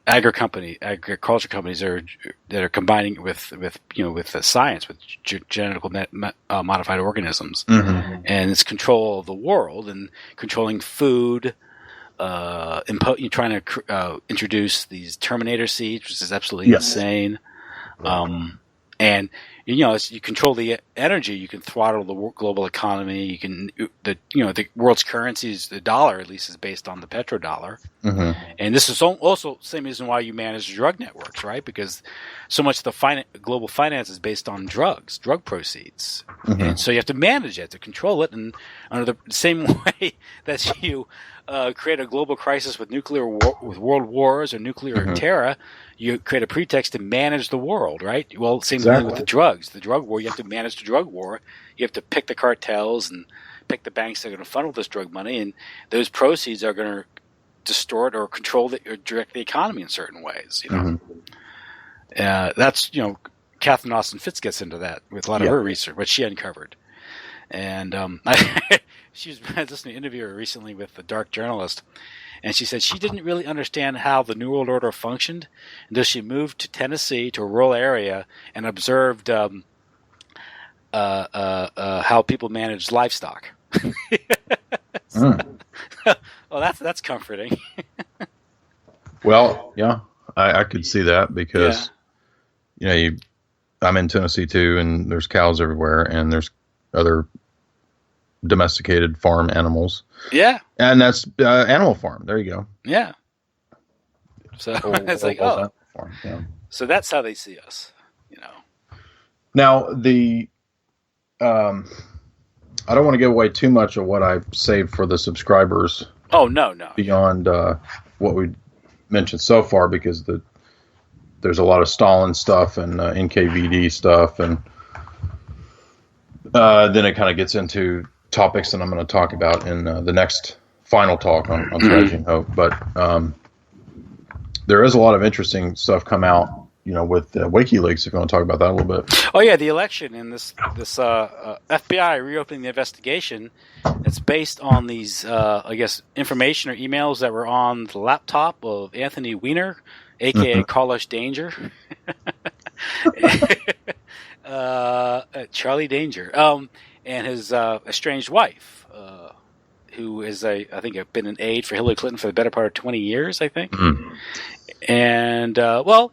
agriculture companies that are combining with the science, with genetically modified organisms, and it's control of the world and controlling food. You're trying to introduce these Terminator seeds, which is absolutely insane. And you control the energy. You can throttle the global economy. You can the world's currency is the dollar. At least is based on the petrodollar. And this is also the same reason why you manage drug networks, right? Because so much of the global finance is based on drug proceeds, and so you have to manage it, to control it, and under the same way that you create a global crisis with with world wars or nuclear terror, you create a pretext to manage the world, right? Well, same thing with the drugs. The drug war, you have to manage the drug war. You have to pick the cartels and pick the banks that are going to funnel this drug money, and those proceeds are going to distort or control or direct the economy in certain ways. That's Catherine Austin Fitz gets into that with a lot of her research, what she uncovered. And I was listening to an interview recently with a dark journalist, and she said she didn't really understand how the New World Order functioned until she moved to Tennessee, to a rural area, and observed how people managed livestock. Well, that's comforting. Well, yeah, I could see that because I'm in Tennessee too, and there's cows everywhere, and there's other domesticated farm animals. Yeah. And that's Animal Farm. There you go. Yeah. So it's like, farm, yeah. So that's how they see us, Now, I don't want to give away too much of what I've saved for the subscribers. Oh, no. Beyond what we mentioned so far, because there's a lot of Stalin stuff and NKVD stuff, and then it kind of gets into topics that I'm going to talk about in the next final talk on Strategy and Hope. But there is a lot of interesting stuff come out, with WikiLeaks, if you want to talk about that a little bit. Oh, yeah, the election and this FBI reopening the investigation. It's based on these, information or emails that were on the laptop of Anthony Weiner, a.k.a. Carlos Danger. Charlie Danger, and his estranged wife, who is I think been an aide for Hillary Clinton for the better part of 20 years, I think. Mm-hmm. And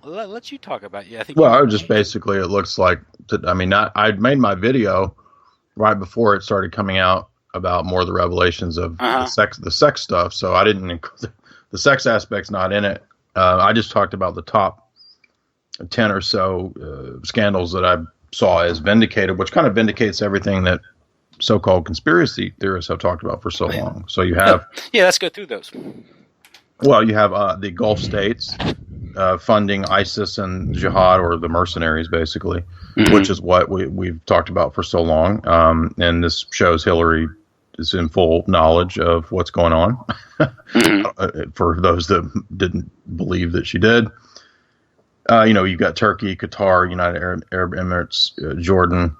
let you talk about you. I think. Well, just basically, it looks like. I'd made my video right before it started coming out about more of the revelations of the sex stuff. So I didn't include the sex aspect's not in it. I just talked about the top 10 or so scandals that I saw as vindicated, which kind of vindicates everything that so-called conspiracy theorists have talked about for so long. So you have let's go through those. Well, you have the Gulf states funding ISIS and jihad, or the mercenaries, basically, which is what we've talked about for so long. And this shows Hillary is in full knowledge of what's going on, for those that didn't believe that she did. You've got Turkey, Qatar, United Arab Emirates, Jordan.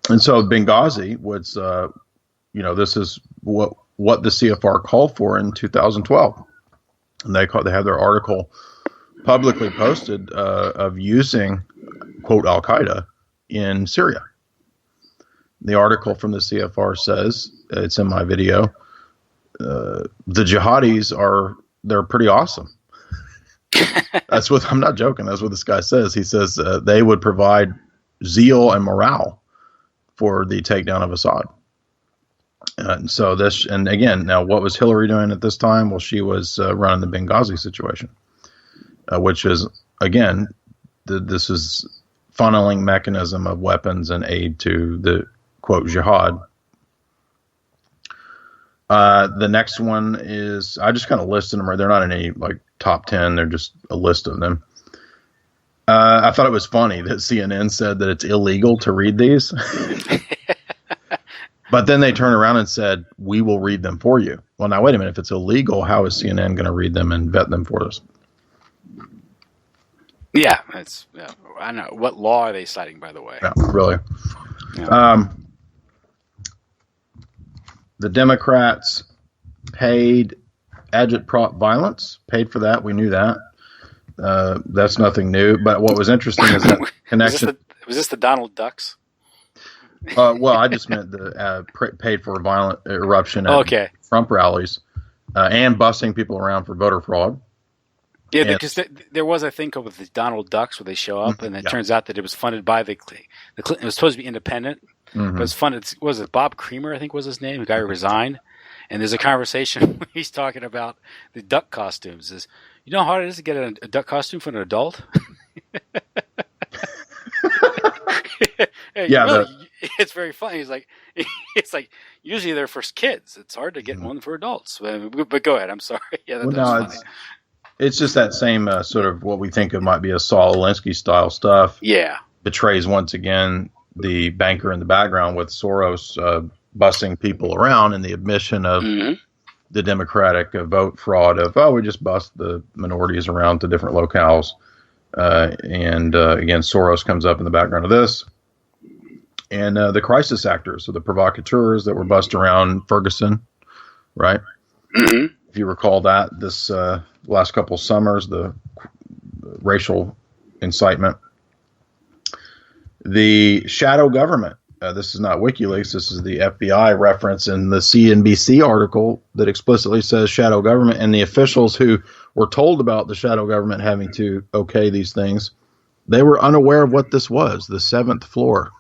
And so Benghazi was, this is what the CFR called for in 2012. And they have their article publicly posted of using, quote, Al-Qaeda in Syria. The article from the CFR says, it's in my video, the jihadis they're pretty awesome. That's what, I'm not joking. That's what this guy says. He says they would provide zeal and morale for the takedown of Assad. And so and again, now what was Hillary doing at this time? Well, she was running the Benghazi situation, which is, again, this is funneling mechanism of weapons and aid to the, quote, jihad. The next one is, I just kind of listed them. They're not in any like top 10. They're just a list of them. I thought it was funny that CNN said that it's illegal to read these. But then they turn around and said, we will read them for you. Well, now, wait a minute. If it's illegal, how is CNN going to read them and vet them for us? Yeah, I don't know. What law are they citing, by the way? Yeah, really. Yeah. The Democrats paid agitprop violence, paid for that. We knew that. That's nothing new. But what was interesting is that connection. Was this the Donald Ducks? Well, I just meant the paid for violent eruption at Trump rallies and busing people around for voter fraud. Yeah, because there was a thing called with the Donald Ducks where they show up, and it turns out that it was funded by the Clinton. It was supposed to be independent, but it was funded. Was it Bob Creamer? I think was his name. The guy who resigned. And there's a conversation where he's talking about the duck costumes. You know how hard it is to get a duck costume for an adult? It's very funny. He's like, it's like usually they're for kids. It's hard to get one for adults. But go ahead. I'm sorry. Yeah, funny. It's just that same sort of what we think of might be a Saul Alinsky style stuff. Yeah, betrays once again the banker in the background with Soros busing people around, and the admission of the Democratic vote fraud of we just bust the minorities around to different locales. And again, Soros comes up in the background of this. And the crisis actors, so the provocateurs that were bust around Ferguson, right? Mm-hmm. If you recall that, this last couple summers, the racial incitement. The shadow government. This is not WikiLeaks. This is the FBI reference in the CNBC article that explicitly says shadow government, and the officials who were told about the shadow government having to okay these things, they were unaware of what this was, the seventh floor.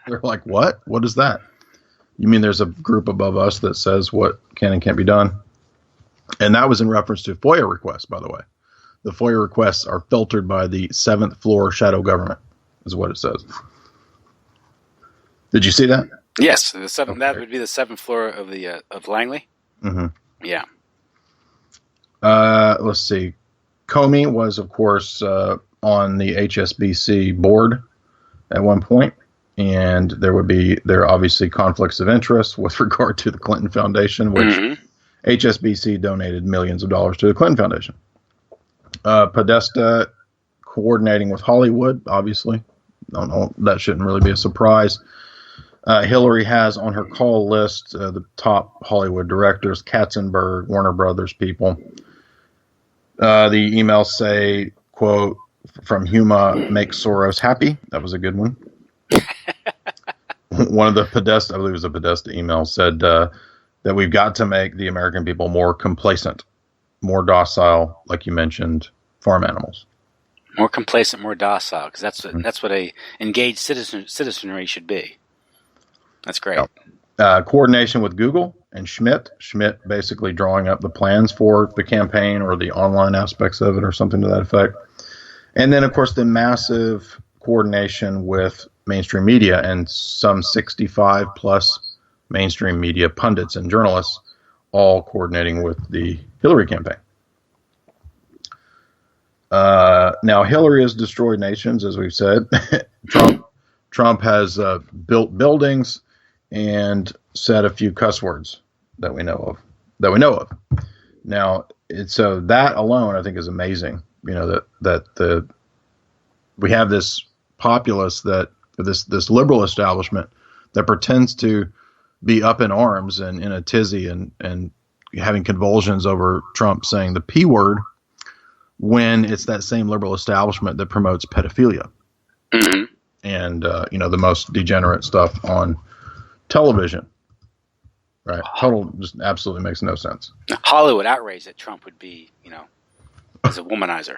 They're like, what? What is that? You mean there's a group above us that says what can and can't be done? And that was in reference to FOIA requests, by the way. The FOIA requests are filtered by the seventh floor shadow government, is what it says. Did you see that? Yes, that would be the seventh floor of the of Langley. Mm-hmm. Yeah. Let's see. Comey was, of course, on the HSBC board at one point, and there are obviously conflicts of interest with regard to the Clinton Foundation, which HSBC donated millions of dollars to the Clinton Foundation. Podesta coordinating with Hollywood, obviously. That shouldn't really be a surprise. Hillary has on her call list the top Hollywood directors, Katzenberg, Warner Brothers people. The emails say, quote, from Huma makes Soros happy. That was a good one. One of the Podesta, I believe it was a Podesta email, said that we've got to make the American people more complacent, more docile, like you mentioned, farm animals. More complacent, more docile, because that's what a engaged citizenry should be. That's great. Coordination with Google and Schmidt. Schmidt basically drawing up the plans for the campaign or the online aspects of it or something to that effect. And then, of course, the massive coordination with mainstream media and some 65 plus mainstream media pundits and journalists all coordinating with the Hillary campaign. Now, Hillary has destroyed nations, as we've said. Trump has built buildings and said a few cuss words that we know of. Now, so that alone, I think, is amazing. You know, that we have this populace, that this liberal establishment that pretends to be up in arms and in a tizzy and having convulsions over Trump saying the P word, when it's that same liberal establishment that promotes pedophilia and the most degenerate stuff on television. Right. Total, just absolutely makes no sense. Hollywood outrage that Trump would be, as a womanizer.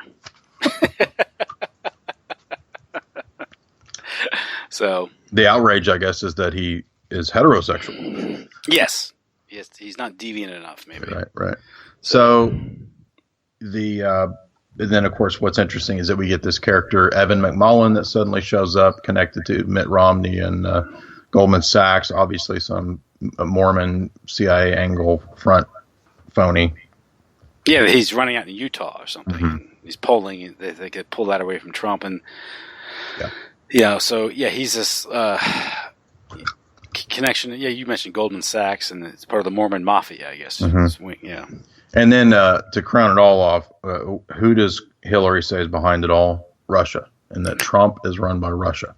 So the outrage, I guess, is that he is heterosexual. Yes, he's not deviant enough, maybe. Right. So and then, of course, what's interesting is that we get this character, Evan McMullin, that suddenly shows up connected to Mitt Romney and Goldman Sachs, obviously some Mormon CIA angle front phony. Yeah, he's running out in Utah or something. Mm-hmm. He's polling. They could pull that away from Trump. And he's this connection. Yeah, you mentioned Goldman Sachs, and it's part of the Mormon Mafia, I guess. Mm-hmm. And then to crown it all off, who does Hillary say is behind it all? Russia, and that Trump is run by Russia.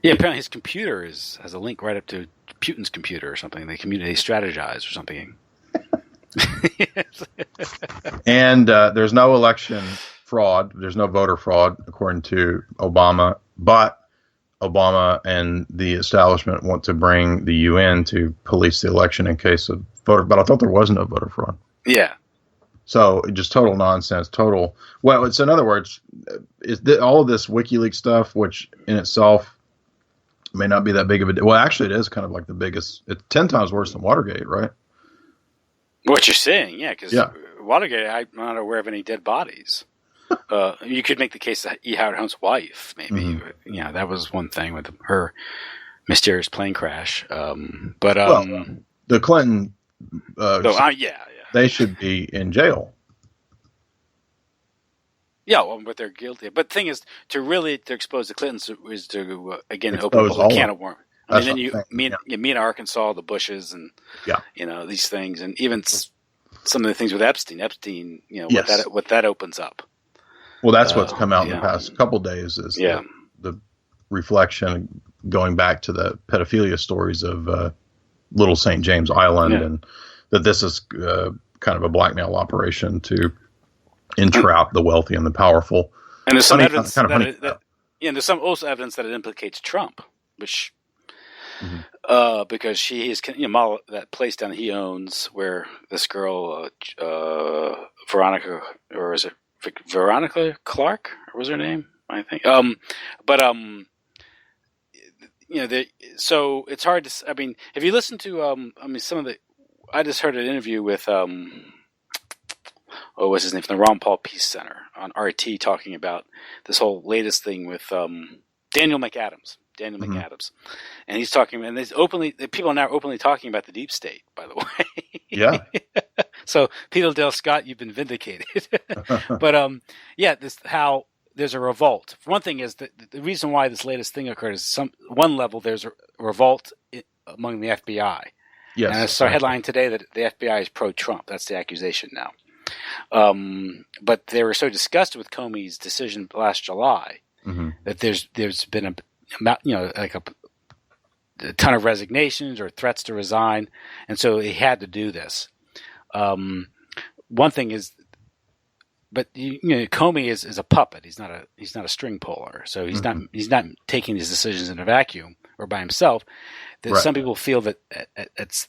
Yeah, apparently his computer has a link right up to Putin's computer or something. They strategize or something. And there's no election fraud. There's no voter fraud, according to Obama. But Obama and the establishment want to bring the UN to police the election in case of voter. But I thought there was no voter fraud. Yeah. So just total nonsense. Well, it's in other words, all of this WikiLeaks stuff, which in itself may not be that big of a deal. Well, actually, it is kind of like the biggest. It's 10 times worse than Watergate, right? What you're saying, yeah, because Watergate, I'm not aware of any dead bodies. You could make the case that E. Howard Hunt's wife, maybe. Mm-hmm. Yeah, that was one thing with her mysterious plane crash. The Clinton, they should be in jail. Yeah, but they're guilty. But the thing is, to expose the Clintons is to again open a can of worms. I mean, then you meet Arkansas, the Bushes, and these things, and even some of the things with Epstein. What that opens up. Well, that's what's come out in the past couple of days is the reflection going back to the pedophilia stories of Little St. James Island, and that this is kind of a blackmail operation to entrap the wealthy and the powerful. And there's some evidence there's some also evidence that it implicates Trump, which because she is that place down he owns where this girl Veronica, or is it Veronica Clark, or was her name? I think. So it's hard to. I mean, if you listen to some of the, I just heard an interview with what's his name, from the Ron Paul Peace Center on RT, talking about this whole latest thing with Daniel McAdams, and he's talking, and people are now openly talking about the deep state, by the way. Yeah. So Peter Dale Scott, you've been vindicated. But how there's a revolt. For one thing is that the reason why this latest thing occurred is one level there's a revolt among the FBI. Yes. And I saw a headline today that the FBI is pro-Trump. That's the accusation now. But they were so disgusted with Comey's decision last July that there's been a ton of resignations or threats to resign, and so he had to do this. One thing is Comey is a puppet. He's not a string puller. So he's not taking these decisions in a vacuum or by himself. That some people feel that it's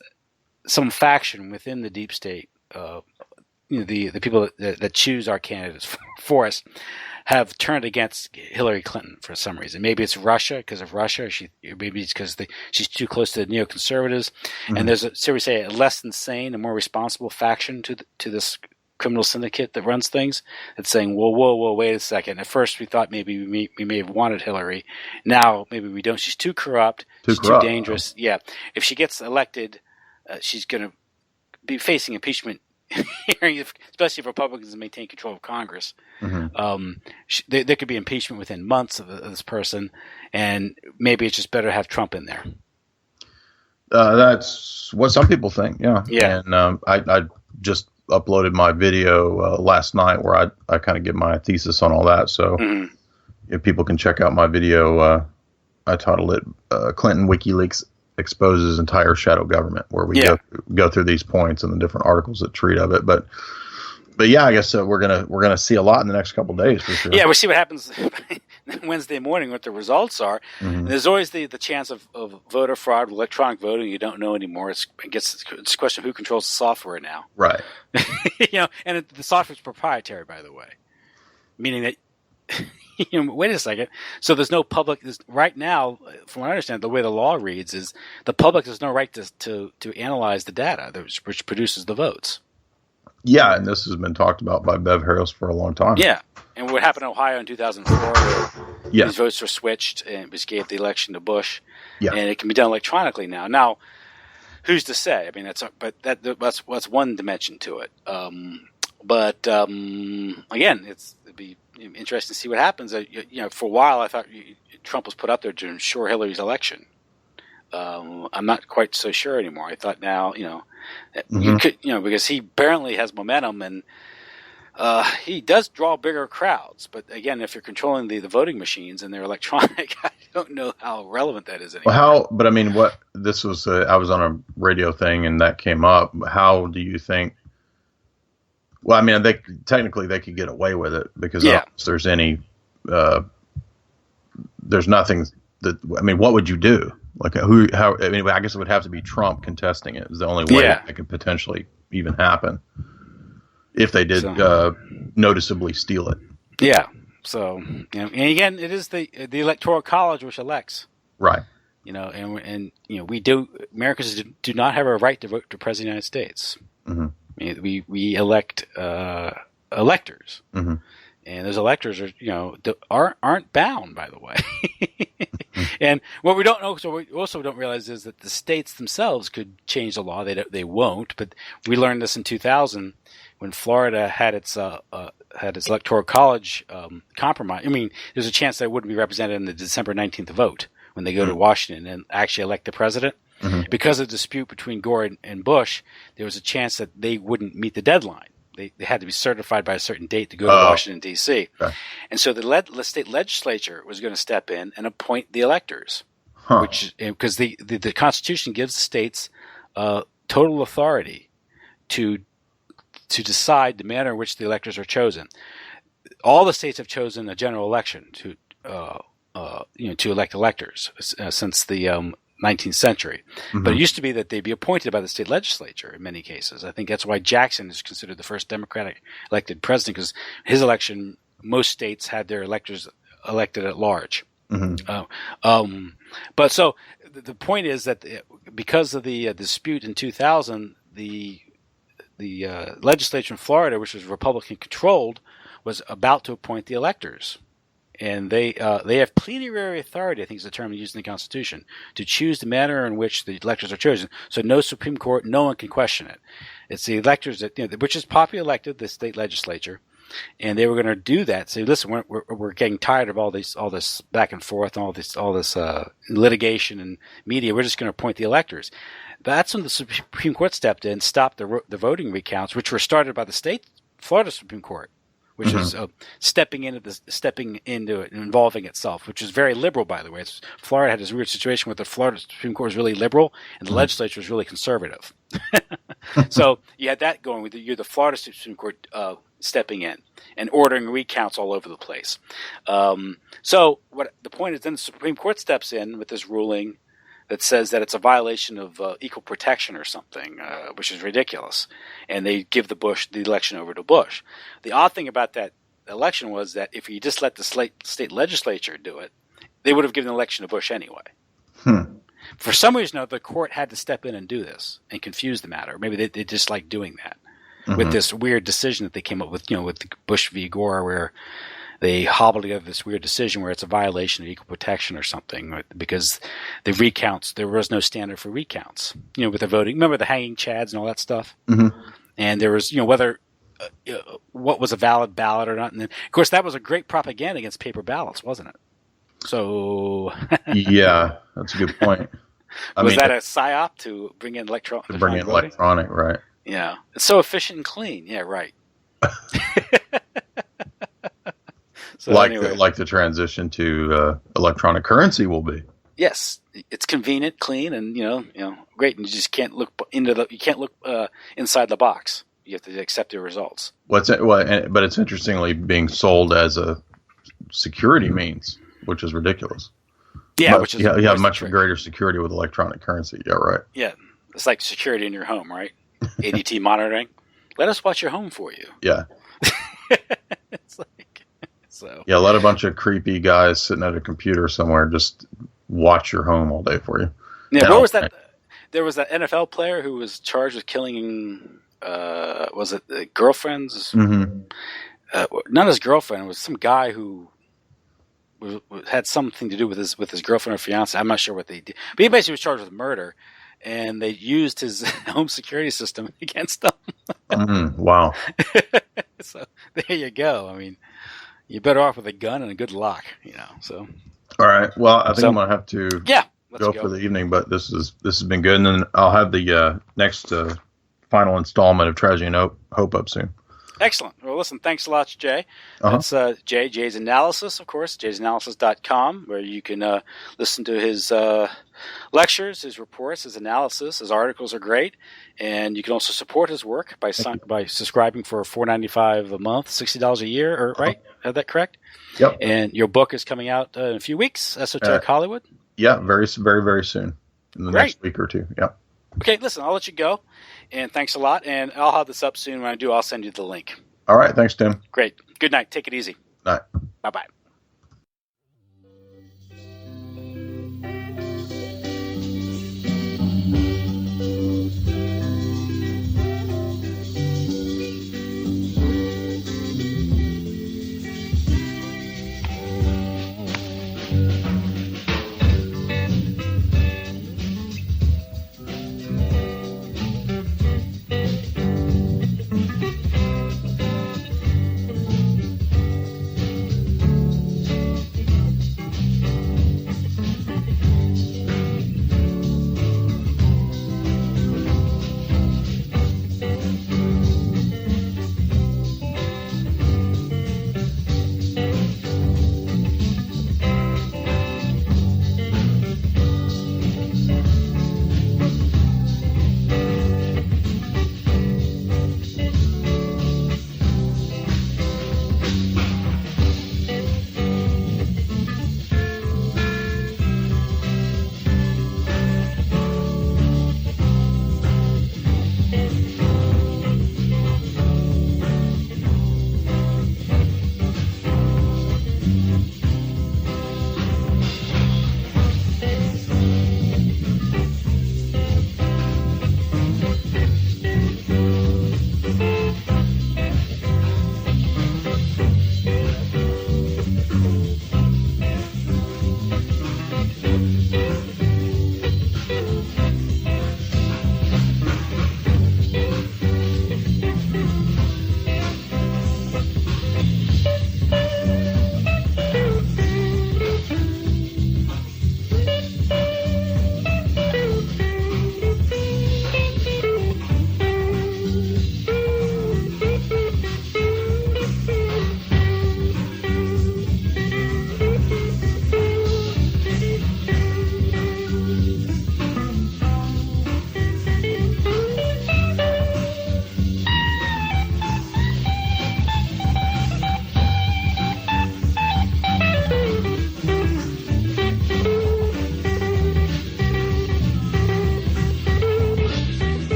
some faction within the deep state, the people that choose our candidates for us, have turned against Hillary Clinton for some reason. Maybe it's Russia because of Russia. Maybe it's because she's too close to the neoconservatives. And there's a less than sane and more responsible faction to this criminal syndicate that runs things. That's saying, whoa, wait a second. At first we thought maybe we may have wanted Hillary. Now maybe we don't. She's too corrupt. She's too dangerous. Yeah. If she gets elected, she's going to be facing impeachment hearings, especially if Republicans maintain control of Congress. There could be impeachment within months of this person, and maybe it's just better to have Trump in there. That's what some people think. Yeah. And I just uploaded my video last night where I kind of give my thesis on all that. So if people can check out my video, I titled it Clinton Wikileaks exposes entire shadow government, where we go through these points and the different articles that treat of it. But yeah, I guess we're gonna see a lot in the next couple of days for sure. Yeah, we'll see what happens Wednesday morning, what the results are. There's always the chance of voter fraud, electronic voting. You don't know anymore. It's a question of who controls the software now. Right. And the software is proprietary, by the way, meaning that. Wait a second. So there's no public right now. From what I understand, the way the law reads is the public has no right to analyze the data which produces the votes. Yeah, and this has been talked about by Bev Harris for a long time. Yeah, and what happened in Ohio in 2004, these votes were switched and which gave the election to Bush. Yeah, and it can be done electronically now. Now, who's to say? I mean, that's one dimension to it. But again, it'd be interesting to see what happens. For a while, I thought Trump was put up there to ensure Hillary's election. I'm not quite so sure anymore. I thought now, you could, because he apparently has momentum and he does draw bigger crowds. But again, if you're controlling the voting machines and they're electronic, I don't know how relevant that is anymore. But I mean, this was, I was on a radio thing and that came up. How do you think? Well, I mean, they could get away with it because there's nothing that, I mean, what would you do? Like I guess it would have to be Trump contesting it is the only way it could potentially even happen if they did noticeably steal it. Yeah. So, and again, it is the Electoral College which elects. Right. Americans do not have a right to vote to President of the United States. We elect electors, and those electors aren't bound, by the way. And what we don't know, so we also don't realize, is that the states themselves could change the law. They won't, but we learned this in 2000 when Florida had its electoral college compromise. I mean, there's a chance that it wouldn't be represented in the December 19th vote when they go to Washington and actually elect the president. Because of the dispute between Gore and Bush, there was a chance that they wouldn't meet the deadline. They had to be certified by a certain date to go to Washington, D.C. Okay. And so the state legislature was going to step in and appoint the electors, because the Constitution gives the states total authority to decide the manner in which the electors are chosen. All the states have chosen a general election to elect electors since the 19th century. But it used to be that they'd be appointed by the state legislature in many cases. I think that's why Jackson is considered the first Democratic elected president, because his election, most states had their electors elected at large. But so the point is that because of the dispute in 2000, the legislature in Florida, which was Republican controlled, was about to appoint the electors. And they have plenary authority, I think is the term used in the Constitution, to choose the manner in which the electors are chosen. So no Supreme Court, no one can question it. It's the electors that, which is popularly elected, the state legislature, and they were going to do that. Say, listen, we're getting tired of all this back and forth, and all this litigation and media. We're just going to appoint the electors. That's when the Supreme Court stepped in, stopped the voting recounts, which were started by the Florida Supreme Court, which is stepping into it and involving itself, which is very liberal, by the way. Florida had this weird situation where the Florida Supreme Court was really liberal and the legislature was really conservative. So you had that going with the Florida Supreme Court stepping in and ordering recounts all over the place. So what the point is, then the Supreme Court steps in with this ruling that says that it's a violation of equal protection or something, which is ridiculous. And they give the election over to Bush. The odd thing about that election was that if you just let the state legislature do it, they would have given the election to Bush anyway. For some reason, the court had to step in and do this and confuse the matter. Maybe they just like doing that with this weird decision that they came up with, with Bush v. Gore, where they hobbled together this weird decision where it's a violation of equal protection or something because the recounts, there was no standard for recounts, with the voting. Remember the hanging chads and all that stuff? And there was, whether what was a valid ballot or not. And then, of course, that was a great propaganda against paper ballots, wasn't it? So yeah, that's a good point. Was that a psyop to bring in electronic? To bring in electronic, right? Yeah, it's so efficient and clean. Yeah, right. So like the transition to electronic currency will be. Yes, it's convenient, clean, and great. And you just can't look inside the box. You have to accept the results. But it's interestingly being sold as a security means, which is ridiculous. Yeah, which is you have much greater security with electronic currency. Yeah, right. Yeah, it's like security in your home, right? ADT monitoring. Let us watch your home for you. Yeah. It's like so. Yeah, let a bunch of creepy guys sitting at a computer somewhere just watch your home all day for you. Yeah, what was that? There was that NFL player who was charged with killing. Was it the girlfriends? Not his girlfriend. It was some guy who had something to do with his girlfriend or fiance. I'm not sure what they did, but he basically was charged with murder, and they used his home security system against him. Wow! So there you go. I mean, you're better off with a gun and a good lock, So all right. Well, I think I'm gonna have to go for the evening, but this has been good, and then I'll have the next final installment of Tragedy and Hope up soon. Excellent. Well, listen, thanks a lot, Jay. That's Jay's Analysis, of course, jaysanalysis.com, where you can listen to his lectures, his reports, his analysis. His articles are great. And you can also support his work by subscribing for $4.95 a month, $60 a year, right? Is that correct? Yep. And your book is coming out in a few weeks, Esoteric Hollywood? Yeah, very, very soon. In the next week or two. Yep. Okay, listen, I'll let you go. And thanks a lot. And I'll have this up soon. When I do, I'll send you the link. All right. Thanks, Tim. Great. Good night. Take it easy. Night. Bye-bye.